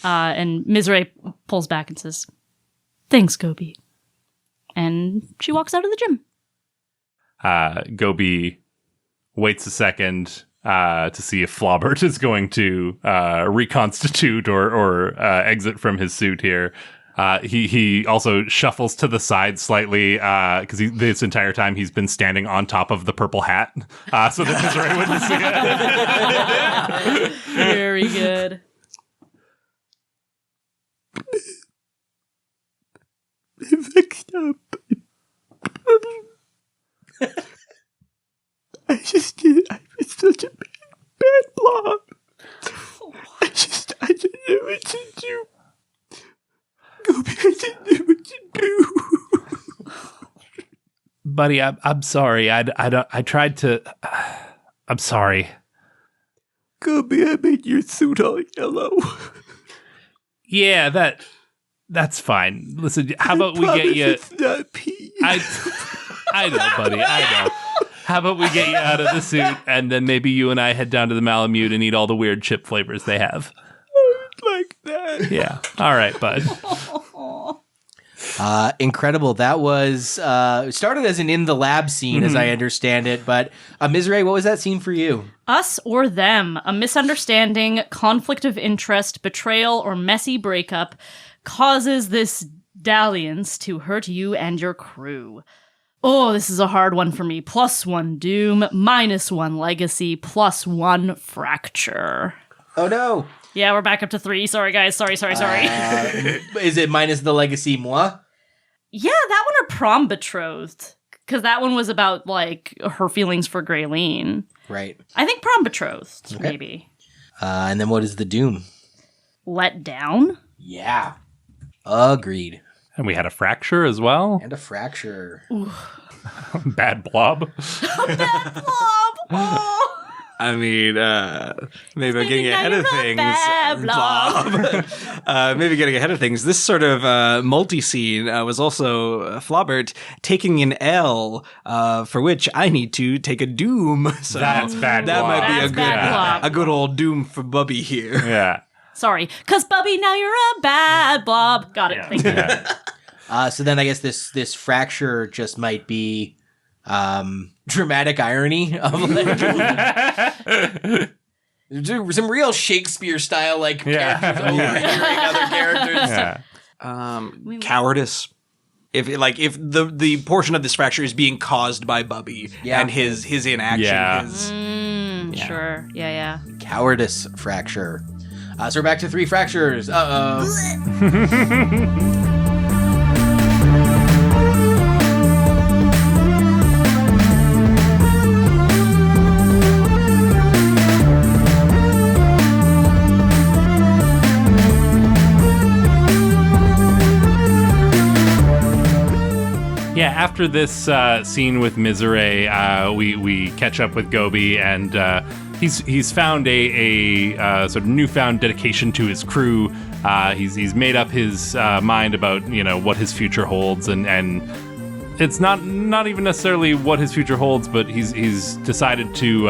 And Miserée pulls back and says, "Thanks, Goby." And she walks out of the gym. Goby waits a second to see if Flobert is going to reconstitute or exit from his suit here. He also shuffles to the side slightly because this entire time he's been standing on top of the purple hat so that Miserée wouldn't see it. Very good. I was such a bad blob. I didn't know what to do. Goby, I didn't know what to do. Buddy, I'm sorry. I tried to. I'm sorry. Goby, I made your suit all yellow. Yeah, that's fine. Listen, how about we get you? It's not pee. I know, buddy. I know. How about we get you out of the suit, and then maybe you and I head down to the Malamute and eat all the weird chip flavors they have. Like that. Yeah. All right, bud. Incredible. That was it started as an in the lab scene, as I understand it. But Miserée, what was that scene for you? Us or them, a misunderstanding, conflict of interest, betrayal, or messy breakup causes this dalliance to hurt you and your crew. Oh, this is a hard one for me. +1 doom, -1 legacy, +1 fracture. Oh no. Yeah, we're back up to 3. Sorry, guys. Sorry. Is it minus the legacy moi? Yeah, that one or prom betrothed. Because that one was about, like, her feelings for Grayleen. Right. I think prom betrothed, maybe. And then what is the doom? Let down? Yeah. Agreed. And we had a fracture as well. And a fracture. Bad blob. Bad blob! Oh. I mean, maybe I'm getting ahead of things. Maybe getting ahead of things. This sort of multi-scene was also Flobert taking an L, for which I need to take a doom. So That's bad that blob. might be That's bad blob. a good old doom for Bubby here. Yeah. Sorry. Because, Bubby, now you're a bad blob. Got it. Thank you. So then I guess this fracture just might be dramatic irony of like some real Shakespeare style like characters overhearing other characters. Yeah. Cowardice. If the portion of this fracture is being caused by Bubby and his inaction. Yeah. Sure. Yeah. Cowardice fracture. So we're back to 3 fractures. Uh-oh. Yeah, after this scene with Miserée, we catch up with Goby, and he's found a sort of newfound dedication to his crew. He's made up his mind about what his future holds, and it's not even necessarily what his future holds, but he's decided to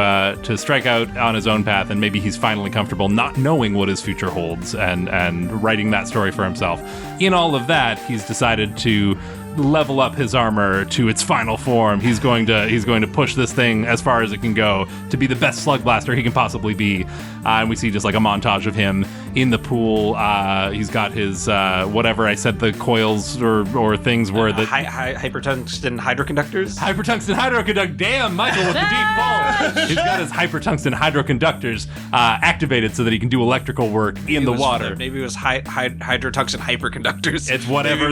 strike out on his own path, and maybe he's finally comfortable not knowing what his future holds and writing that story for himself. In all of that, he's decided to level up his armor to its final form. He's going to push this thing as far as it can go to be the best Slugblaster he can possibly be. And we see just like a montage of him in the pool. He's got his whatever I said the coils or things were that hypertungsten hydroconductors. Hypertungsten hydroconduct. Damn, Michael with the deep ball. He's got his hypertungsten hydroconductors activated so that he can do electrical work in the water. Maybe it was hydrotungsten hyperconductors. It's whatever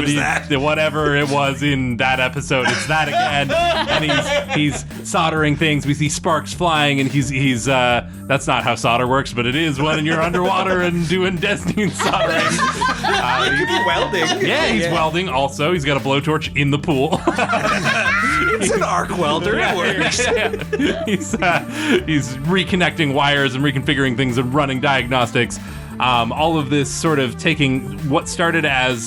whatever it was in that episode. It's that again, and he's soldering things. We see sparks flying, and he's that's not how solder works, but it is when you're underwater and doing Destiny soldering. He could be welding. Yeah, he's welding. Also, he's got a blowtorch in the pool. He's an arc welder. It works. He's reconnecting wires and reconfiguring things and running diagnostics. All of this sort of taking what started as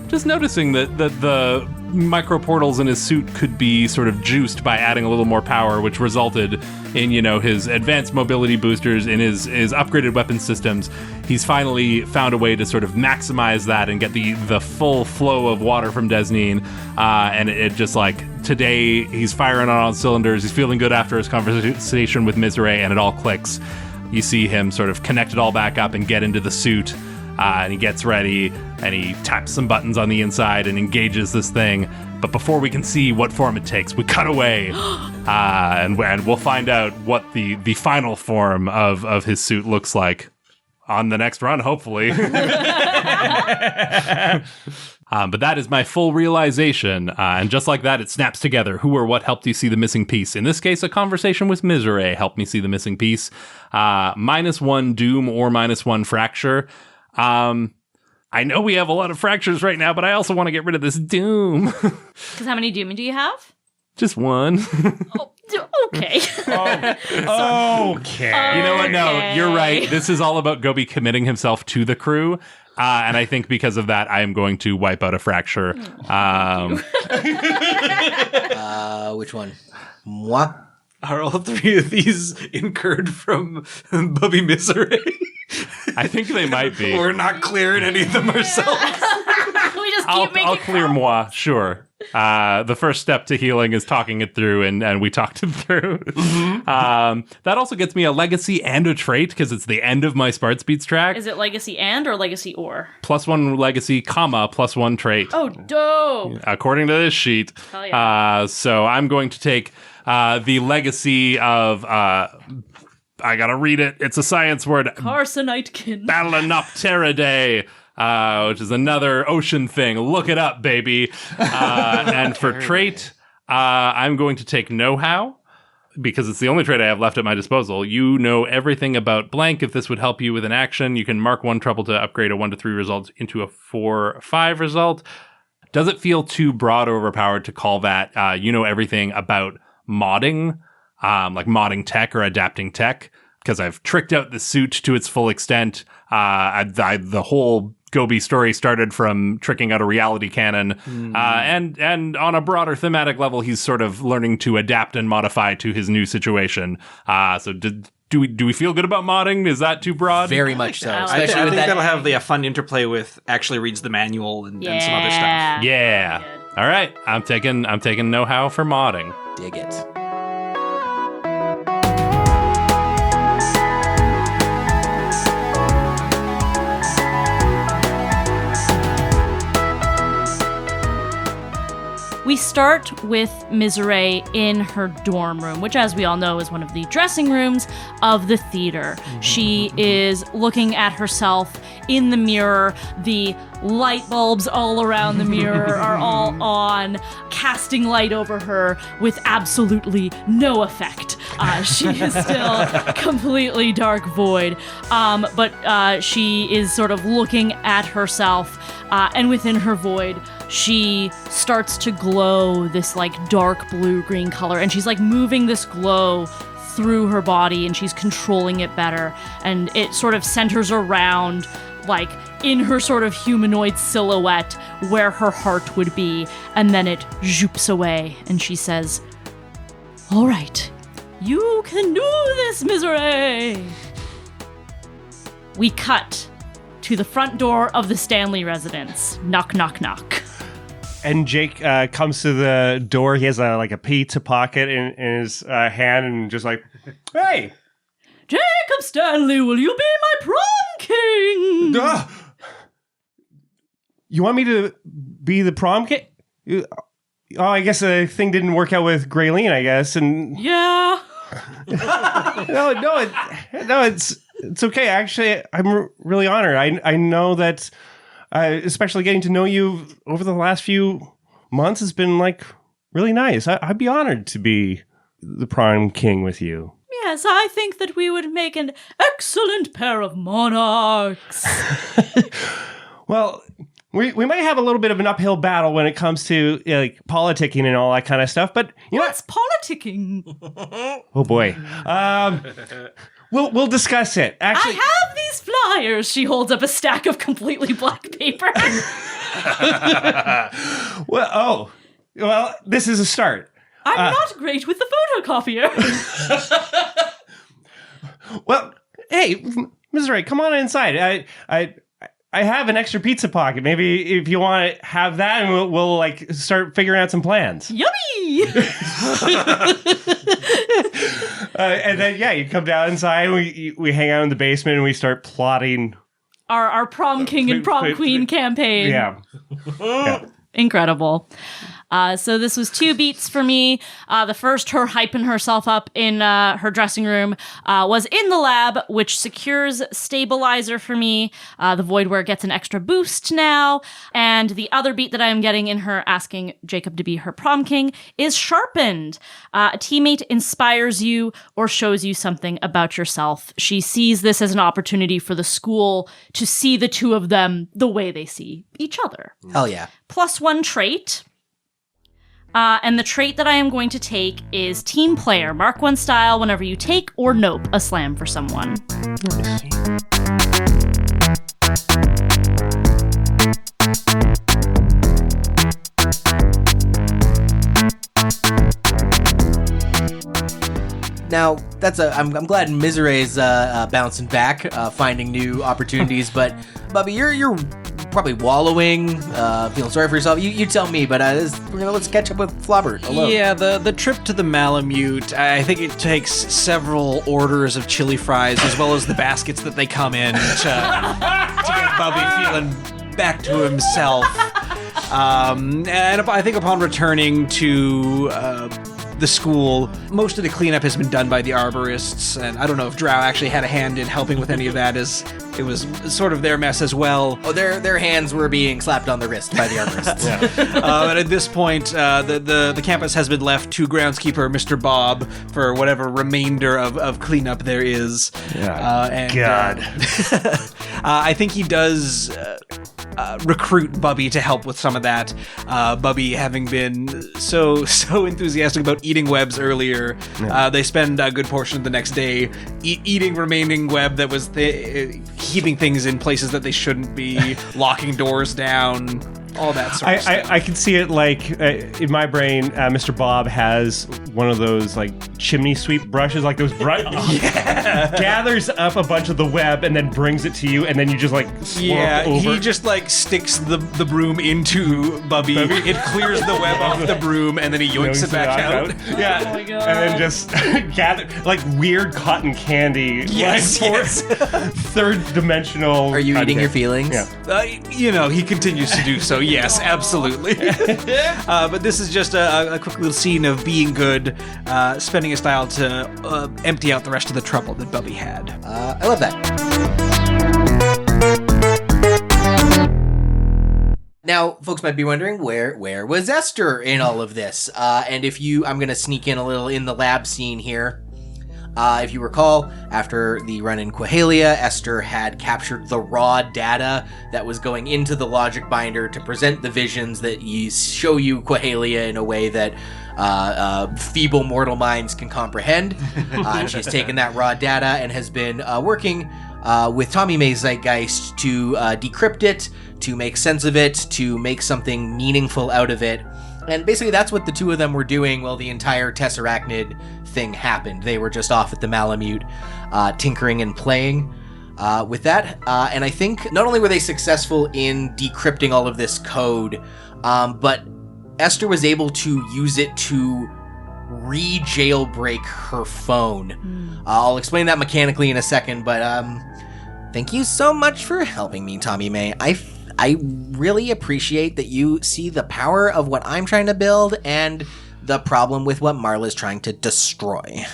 just noticing that the microportals in his suit could be sort of juiced by adding a little more power, which resulted in, his advanced mobility boosters, in his upgraded weapon systems. He's finally found a way to sort of maximize that and get the full flow of water from Desneen. And it just today he's firing on all cylinders. He's feeling good after his conversation with Miserée, and it all clicks. You see him sort of connect it all back up and get into the suit. And he gets ready, and he taps some buttons on the inside and engages this thing. But before we can see what form it takes, we cut away, and we'll find out what the final form of his suit looks like on the next run, hopefully. But that is my full realization, and just like that, it snaps together. Who or what helped you see the missing piece? In this case, a conversation with Miserée helped me see the missing piece. -1 doom or -1 fracture. I know we have a lot of fractures right now, but I also want to get rid of this doom. Because how many doom do you have? Just one. Oh, okay. Okay. You know what? No, you're right. This is all about Goby committing himself to the crew. And I think because of that, I am going to wipe out a fracture. Which one? Moi? Are all three of these incurred from Bubby Miserée? I think they might be. We're not clearing any of them ourselves. We just keep making I'll clear moi, sure. The first step to healing is talking it through, and we talked it through. That also gets me a legacy and a trait, because it's the end of my Spart Speeds track. Is it legacy and or legacy or? +1 legacy, +1 trait. Oh, dope. According to this sheet. Hell yeah. So I'm going to take the legacy of... I gotta read it. It's a science word. Carcinitekin. Balanopteridae, which is another ocean thing. Look it up, baby. And for trait, I'm going to take know-how, because it's the only trait I have left at my disposal. You know everything about blank. If this would help you with an action, you can mark 1 trouble to upgrade a 1 to 3 result into a 4 or 5 result. Does it feel too broad or overpowered to call that you know everything about modding? Like modding tech or adapting tech, because I've tricked out the suit to its full extent. The whole Goby story started from tricking out a reality cannon, and on a broader thematic level, he's sort of learning to adapt and modify to his new situation. So do we feel good about modding? Is that too broad? Very much so. I I Especially with think that. that'll have a fun interplay with actually reads the manual and some other stuff. Yeah. All right. I'm taking know-how for modding. Dig it. We start with Miserée in her dorm room, which, as we all know, is one of the dressing rooms of the theater. She is looking at herself in the mirror. The light bulbs all around the mirror are all on, casting light over her with absolutely no effect. She is still completely dark void, but she is sort of looking at herself, and within her void, she starts to glow this dark blue-green color, and she's moving this glow through her body, and she's controlling it better, and it sort of centers around in her sort of humanoid silhouette where her heart would be, and then it zoops away, and she says, "All right, you can do this, Miserée." We cut to the front door of the Stanley residence. Knock, knock, knock. And Jake comes to the door. He has a pizza pocket in his hand, and just hey, Jacob Stanley, will you be my prom king? You want me to be the prom king? Oh, I guess the thing didn't work out with Graylene, I guess. And Yeah. no, it's okay. Actually, I'm really honored. I know that, especially getting to know you over the last few months has been really nice. I'd be honored to be the prom king with you. Yes, I think that we would make an excellent pair of monarchs. Well, we might have a little bit of an uphill battle when it comes to like politicking and all that kind of stuff. But you What's politicking? oh boy, we'll discuss it. Actually, I have these flyers. She holds up a stack of completely black paper. well, this is a start. I'm not great with the photocopier. Well, hey, Miserée, come on inside. I have an extra pizza pocket. Maybe if you want to have that, and we'll like start figuring out some plans. Yummy! And then you come down inside. And we hang out in the basement and we start plotting Our prom king and prom queen campaign. Yeah. Incredible. So this was 2 beats for me. The first, her hyping herself up in her dressing room, was in the lab, which secures stabilizer for me. The Voidware gets an extra boost now. And the other beat that I am getting in her asking Jacob to be her prom king is sharpened. A teammate inspires you or shows you something about yourself. She sees this as an opportunity for the school to see the two of them the way they see each other. Hell yeah. +1 trait. And the trait that I am going to take is Team Player. Mark 1 style whenever you take or nope a slam for someone. Now, I'm glad Miserée's bouncing back, finding new opportunities, but Bubby, you're probably wallowing, feeling sorry for yourself. You tell me, but let's catch up with Flobert alone. Yeah, the trip to the Malamute, I think it takes several orders of chili fries as well as the baskets that they come in to get Bubby feeling back to himself. And I think upon returning to the school, most of the cleanup has been done by the arborists, and I don't know if Drow actually had a hand in helping with any of that, as it was sort of their mess as well. Oh, their hands were being slapped on the wrist by the arborists. But at this point, the campus has been left to groundskeeper Mr. Bob for whatever remainder of cleanup there is. God. I think he does recruit Bubby to help with some of that. Bubby having been so enthusiastic about eating webs earlier, they spend a good portion of the next day eating remaining web that was keeping things in places that they shouldn't be, locking doors down, all that sort of stuff. I can see it like in my brain. Mr. Bob has one of those like chimney sweep brushes, like those gathers up a bunch of the web and then brings it to you, and then you just like over. He just like sticks the broom into Bubby. It clears the web off the broom, and then he yoinks it back out. Yeah, Oh my God. and then just gather like weird cotton candy. Yes. Third dimensional. Are you cotton eating your candy. feelings? Yeah. He continues to do so. Yes, absolutely. But this is just a quick little scene of being good, spending his style to empty out the rest of the trouble that Bubby had. I love that. Now, folks might be wondering, where was Esther in all of this? And I'm going to sneak in a little in the lab scene here. If you recall, after the run in Quahalia, Esther had captured the raw data that was going into the logic binder to present the visions that show you Quahalia in a way that feeble mortal minds can comprehend. She's taken that raw data and has been working with Tommy May's Zeitgeist to decrypt it, to make sense of it, to make something meaningful out of it. And basically that's what the two of them were doing while the entire Tessarachnid thing happened. They were just off at the Malamute, tinkering and playing with that. And I think not only were they successful in decrypting all of this code, but Esther was able to use it to re-jailbreak her phone. I'll explain that mechanically in a second, but thank you so much for helping me, Tommy May. I really appreciate that you see the power of what I'm trying to build and the problem with what Marla's trying to destroy.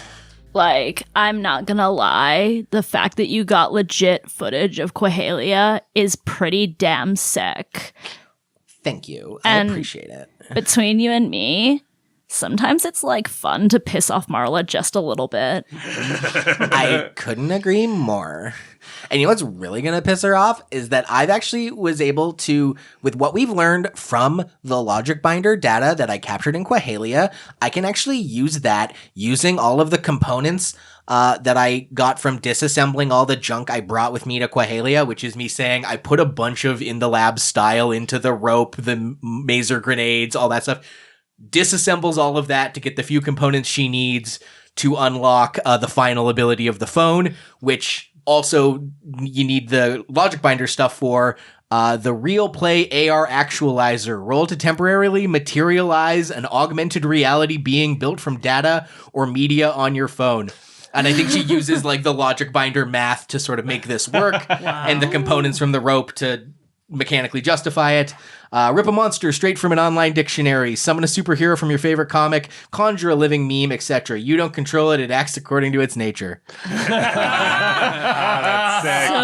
Like, I'm not gonna lie, the fact that you got legit footage of Quahalia is pretty damn sick. Thank you. And I appreciate it. Between you and me, sometimes it's like fun to piss off Marla just a little bit. I couldn't agree more. And you know what's really going to piss her off is that I've actually was able to, with what we've learned from the logic binder data that I captured in Quahalia, I can actually use that using all of the components that I got from disassembling all the junk I brought with me to Quahalia, which is me saying I put a bunch of in the lab style into the rope, the maser grenades, all that stuff. Disassembles all of that to get the few components she needs to unlock the final ability of the phone, which also you need the logic binder stuff for. The Real Play AR Actualizer. Roll to temporarily materialize an augmented reality being built from data or media on your phone. And I think she uses like the logic binder math to sort of make this work and the components from the rope to mechanically justify it. Rip a monster straight from an online dictionary. Summon a superhero from your favorite comic. Conjure a living meme, etc. You don't control it. It acts according to its nature. That's sick. So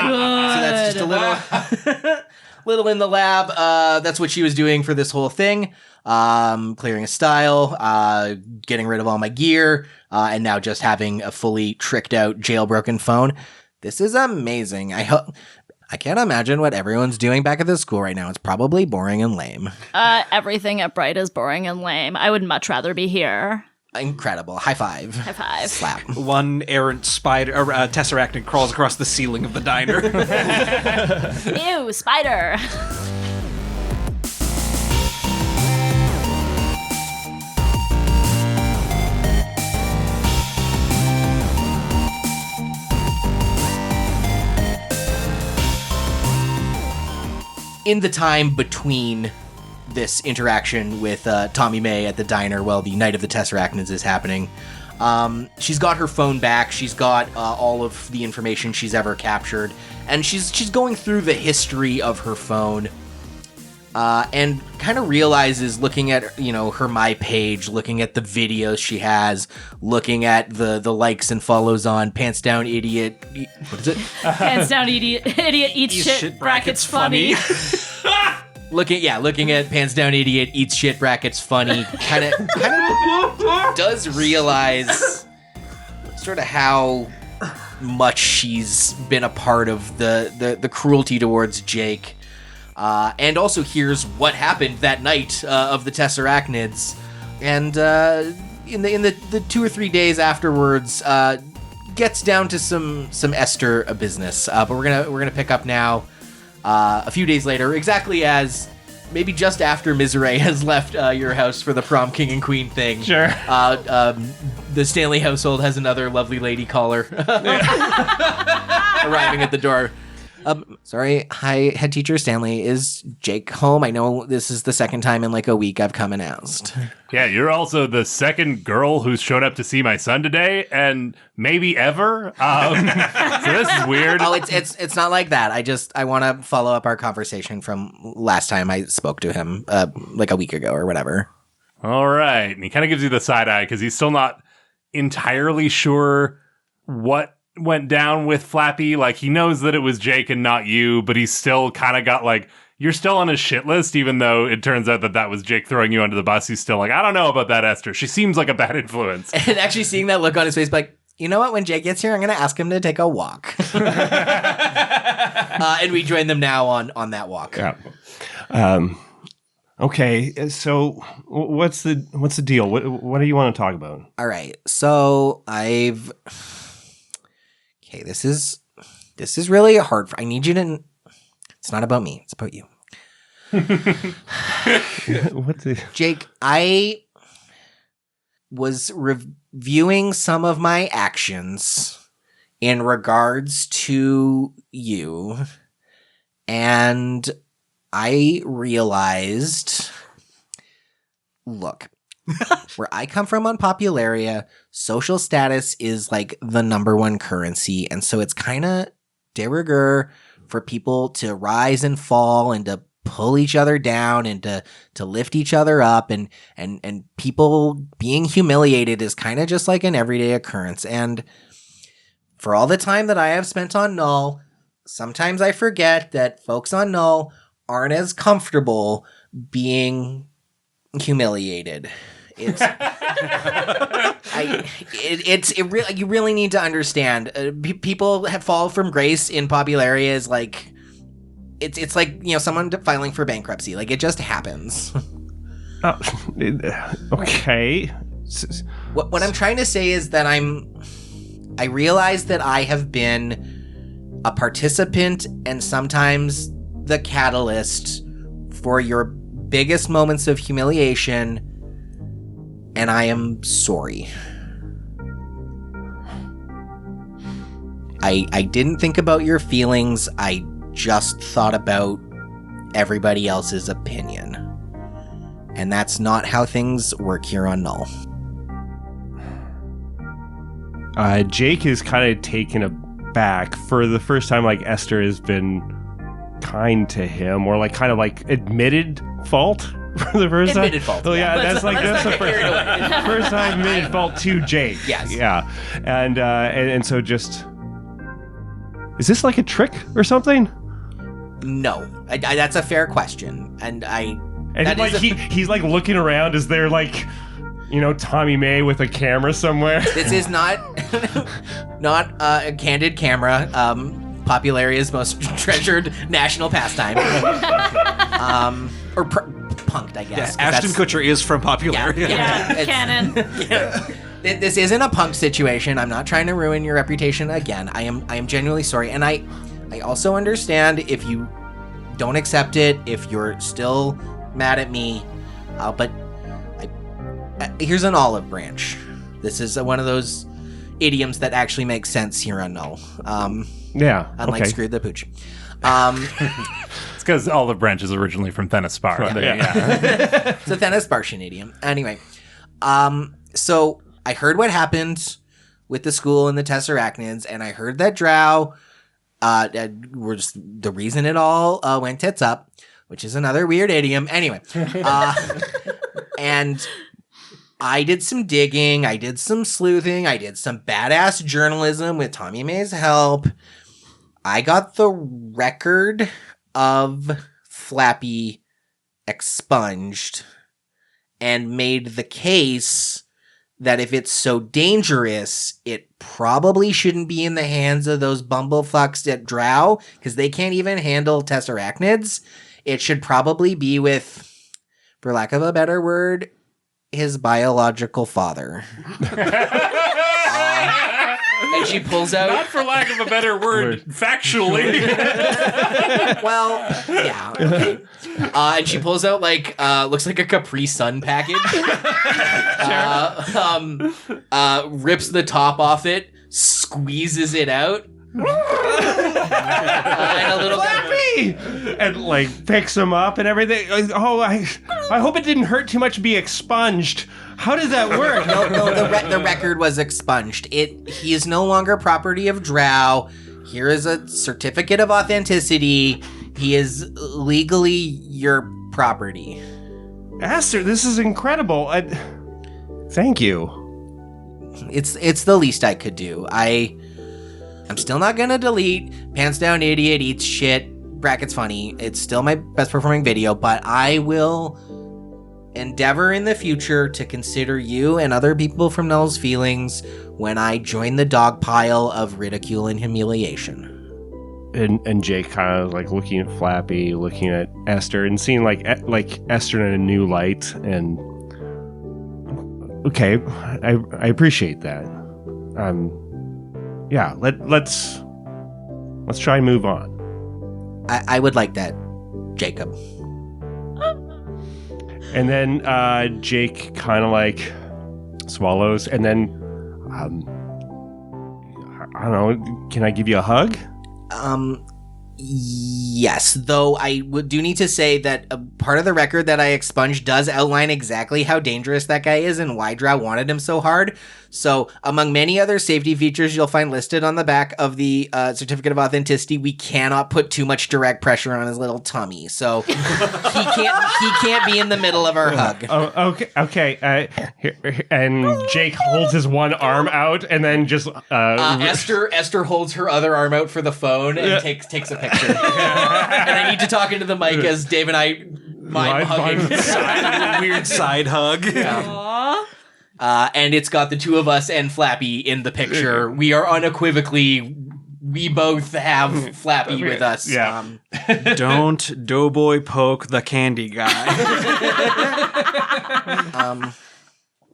good. So that's just a little in the lab. That's what she was doing for this whole thing. Clearing a style, getting rid of all my gear, and now just having a fully tricked out jailbroken phone. This is amazing. I can't imagine what everyone's doing back at this school right now. It's probably boring and lame. Everything at Bright is boring and lame. I would much rather be here. Incredible. High five. High five. Slap. One errant spider, Tessarachnid crawls across the ceiling of the diner. Ew, spider. In the time between this interaction with Tommy May at the diner while the Night of the Tessarachnids is happening, she's got her phone back. She's got all of the information she's ever captured, and she's going through the history of her phone, and kind of realizes, looking at her My Page, looking at the videos she has, looking at the likes and follows on Pants Down Idiot. What is it? Hands down, idiot eats shit, brackets funny. Looking at Pants Down Idiot Eats Shit brackets funny, kind of does realize sort of how much she's been a part of the cruelty towards Jake, and also hears what happened that night of the Tessarachnids, and in the 2 or 3 days afterwards, gets down to some Esther business. But we're gonna pick up now. A few days later, exactly as maybe just after Miserée has left your house for the prom king and queen thing. Sure. The Stanley household has another lovely lady caller arriving at the door. Sorry, hi, head teacher Stanley. Is Jake home? I know this is the second time in like a week I've come and asked. Yeah, you're also the second girl who's showed up to see my son today, and maybe ever. So this is weird. Oh, it's not like that. I want to follow up our conversation from last time I spoke to him, like a week ago or whatever. All right, and he kind of gives you the side eye because he's still not entirely sure what went down with Flappy. Like, he knows that it was Jake and not you, but he's still kind of got like, you're still on his shit list, even though it turns out that was Jake throwing you under the bus. He's still like, I don't know about that Esther. She seems like a bad influence. And actually seeing that look on his face, like, you know what? When Jake gets here, I'm going to ask him to take a walk. And we join them now on that walk. Yeah. Okay, so what's the deal? What do you want to talk about? All right. So okay, this is really hard. I need you to. It's not about me. It's about you. Jake, I was reviewing some of my actions in regards to you, and I realized, look, where I come from on Popularia, social status is like the number one currency. And so it's kind of de rigueur for people to rise and fall and to pull each other down and to lift each other up. And people being humiliated is kind of just like an everyday occurrence. And for all the time that I have spent on Null, sometimes I forget that folks on Null aren't as comfortable being humiliated. It's you really need to understand. People fall from grace in popular areas. Like it's like someone filing for bankruptcy. Like it just happens. Okay. What I'm trying to say is that I realize that I have been a participant and sometimes the catalyst for your biggest moments of humiliation, and I am sorry. I didn't think about your feelings, I just thought about everybody else's opinion. And that's not how things work here on Null. Jake is kind of taken aback. For the first time, like, Esther has been kind to him, or like kind of like admitted fault for the first time. Admitted fault. Oh yeah, that's the first time admitted fault to Jake. Yes. Yeah. And so just, is this like a trick or something? No, that's a fair question, and like he's like looking around. Is there like, Tommy May with a camera somewhere? This is not a candid camera. Popularia's most treasured national pastime. Or punked, I guess. Yeah, Ashton Kutcher is from Popularia. Yeah, canon. This isn't a punk situation. I'm not trying to ruin your reputation again. I am genuinely sorry, and I also understand if you don't accept it, if you're still mad at me. But here's an olive branch. This is one of those idioms that actually makes sense here on Null. Yeah. Unlike Screw the Pooch. It's because olive branch is originally from Thenaspar. Yeah. It's a Thenasparian idiom. Anyway, so I heard what happened with the school and the Tessarachnids, and I heard that Drow was the reason it all went tits up, which is another weird idiom. Anyway, and I did some digging, I did some sleuthing, I did some badass journalism with Tommy May's help. I got the record of Flappy expunged and made the case that if it's so dangerous, it probably shouldn't be in the hands of those bumblefucks at Drow, because they can't even handle Tessarachnids. It should probably be with, for lack of a better word, his biological father. And she pulls out... Not for lack of a better word, factually. Well, yeah. Okay. And she pulls out, looks like a Capri Sun package. Rips the top off it, squeezes it out. And a little Flappy! And picks him up and everything. Oh, I hope it didn't hurt too much to be expunged. How does that work? No, the record was expunged. He is no longer property of Drow. Here is a certificate of authenticity. He is legally your property. Esther, this is incredible. Thank you. It's the least I could do. I'm still not gonna delete Pants Down Idiot Eats Shit brackets funny. It's still my best performing video, but I will endeavor in the future to consider you and other people from Null's feelings when I join the dog pile of ridicule and humiliation. And Jake kind of looking at Flappy, looking at Esther, and seeing like Esther in a new light. And okay, I appreciate that. Yeah, let's try and move on. I would like that, Jacob. And then Jake kind of swallows, and then I don't know. Can I give you a hug? Yes, though I do need to say that a part of the record that I expunged does outline exactly how dangerous that guy is and why Drow wanted him so hard. So, among many other safety features you'll find listed on the back of the Certificate of Authenticity, we cannot put too much direct pressure on his little tummy. So, he can't be in the middle of our hug. Oh, okay. And Jake holds his one arm out, and then just Esther holds her other arm out for the phone and takes a picture. And I need to talk into the mic as Dave and I mime hugging. Weird side hug. Yeah. And it's got the two of us and Flappy in the picture. We are unequivocally, we both have Flappy with us. Yeah. Don't doughboy poke the candy guy.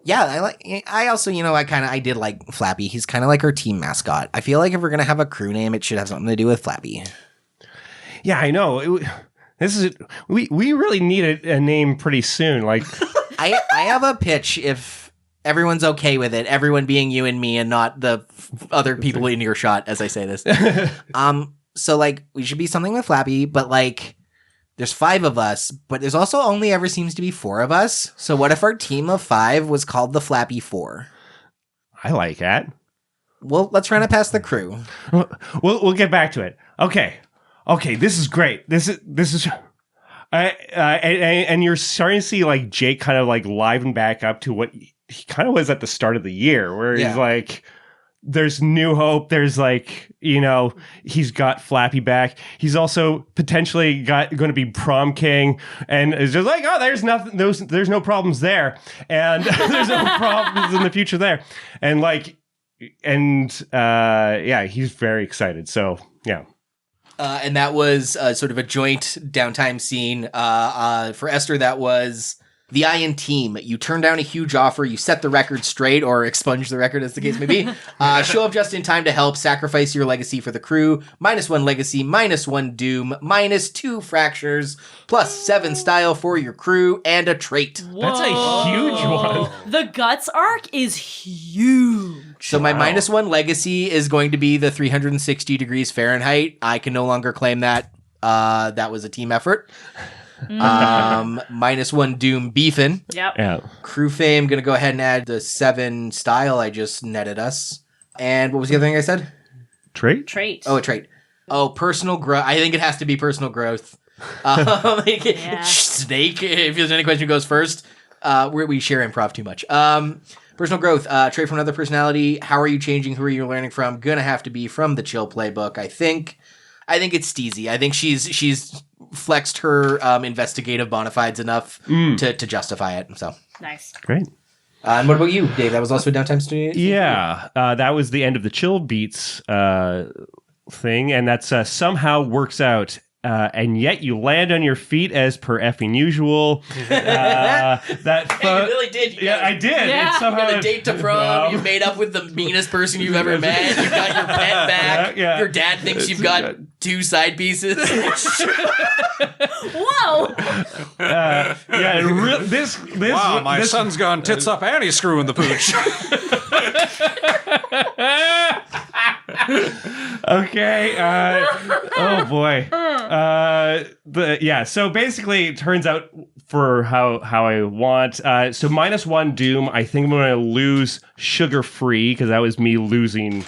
Yeah, I also, I did like Flappy. He's kind of like our team mascot. I feel like if we're going to have a crew name, it should have something to do with Flappy. Yeah, I know. We really need a name pretty soon. Like, I have a pitch if everyone's okay with it. Everyone being you and me, and not the other people in earshot as I say this. So like we should be something with Flappy, but like there's 5 of us, but there's also only ever seems to be 4 of us. So what if our team of 5 was called the Flappy 4? I like that. Well, let's run it past the crew. We'll get back to it. Okay, this is great. This is. And you're starting to see like Jake kind of like liven back up to what he kind of was at the start of the year, where he's like, there's new hope. There's like, he's got Flappy back. He's also potentially going to be prom king, and it's just like, oh, there's nothing. There's no problems there, and there's no problems in the future there, and he's very excited. So yeah. And that was sort of a joint downtime scene. For Esther, that was the Iron Team. You turn down a huge offer, you set the record straight, or expunge the record as the case may be. Show up just in time to help, sacrifice your legacy for the crew. -1 legacy, -1 doom, -2 fractures, +7 style for your crew, and a trait. Whoa. That's a huge one. The Guts arc is huge. So my -1 legacy is going to be the 360 degrees Fahrenheit. I can no longer claim that. That was a team effort. -1 doom beefin'. Yep. Yeah. Crew fame, gonna go ahead and add the 7 style I just netted us. And what was the other thing I said? Trait? Trait. Oh, a trait. Oh, personal growth. I think it has to be personal growth. Snake, if there's any question who goes first. We share improv too much. Personal growth, trait from another personality. How are you changing? Who are you learning from? Gonna have to be from the Chill playbook, I think. I think it's Steezy. I think she's flexed her investigative bona fides enough to justify it. So Nice. Great. And what about you, Dave? That was also a downtime studio? Yeah, that was the end of the Chill Beats thing, and that's somehow works out. And yet you land on your feet as per effing usual. Hey, you really did. I did. Yeah. It's somehow You got a date to prom. You made up with the meanest person you've ever met. You got your pet back. Yeah. Your dad thinks you've got 2 side pieces. Whoa! This Wow, my this, son's gone tits up and he's screwing the pooch. Okay. Oh boy. So basically, it turns out for how I want. So -1 doom. I think I'm going to lose Sugar Free because that was me losing.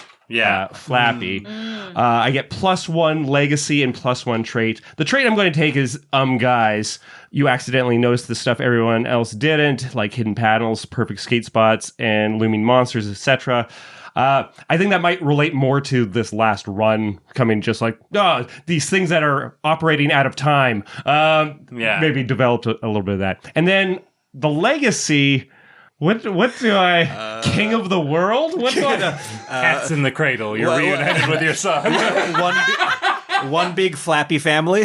Flappy. I get +1 legacy and +1 trait. The trait I'm going to take is guys, you accidentally noticed the stuff everyone else didn't, like hidden panels, perfect skate spots, and looming monsters, etc. I think that might relate more to this last run coming, just like, these things that are operating out of time. Maybe developed a little bit of that. And then the legacy, what do I, king of the world? What do I, Cats in the cradle. You're reunited with your son. One big flappy family.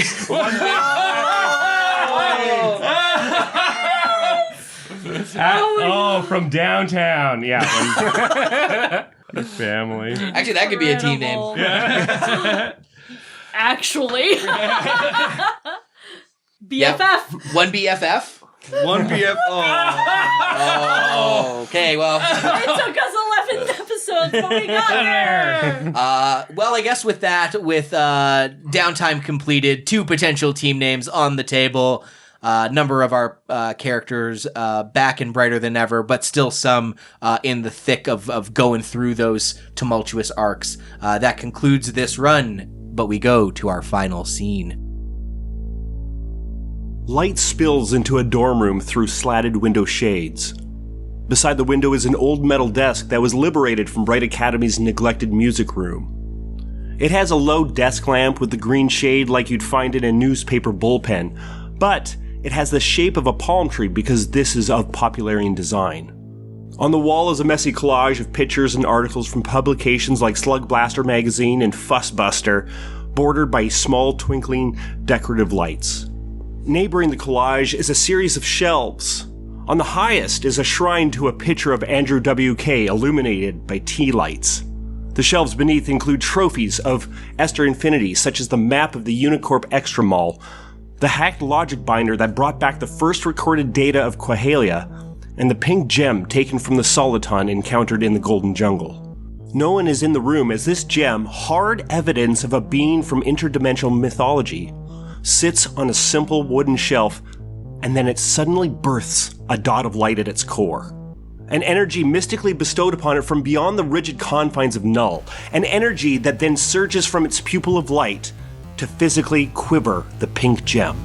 From downtown. Yeah. Family. Actually, that could be a team name. Actually. BFF. One BFF. One BF. Oh, okay. Well, It took us 11 episodes, but we got there. well, I guess with that, with downtime completed, 2 potential team names on the table. Number of our characters back and brighter than ever, but still some in the thick of going through those tumultuous arcs. That concludes this run, but we go to our final scene. Light spills into a dorm room through slatted window shades. Beside the window is an old metal desk that was liberated from Bright Academy's neglected music room. It has a low desk lamp with the green shade like you'd find in a newspaper bullpen, but it has the shape of a palm tree because this is of Popularian design. On the wall is a messy collage of pictures and articles from publications like Slugblaster magazine and Fussbuster, bordered by small twinkling decorative lights. Neighboring the collage is a series of shelves. On the highest is a shrine to a picture of Andrew W.K. illuminated by tea lights. The shelves beneath include trophies of Esther Infinitē, such as the map of the Unicorp Extra Mall, the hacked logic binder that brought back the first recorded data of Quahalia, and the pink gem taken from the Soliton encountered in the Golden Jungle. No one is in the room as this gem, hard evidence of a being from interdimensional mythology, sits on a simple wooden shelf, and then it suddenly births a dot of light at its core. An energy mystically bestowed upon it from beyond the rigid confines of Null, an energy that then surges from its pupil of light to physically quiver the pink gem.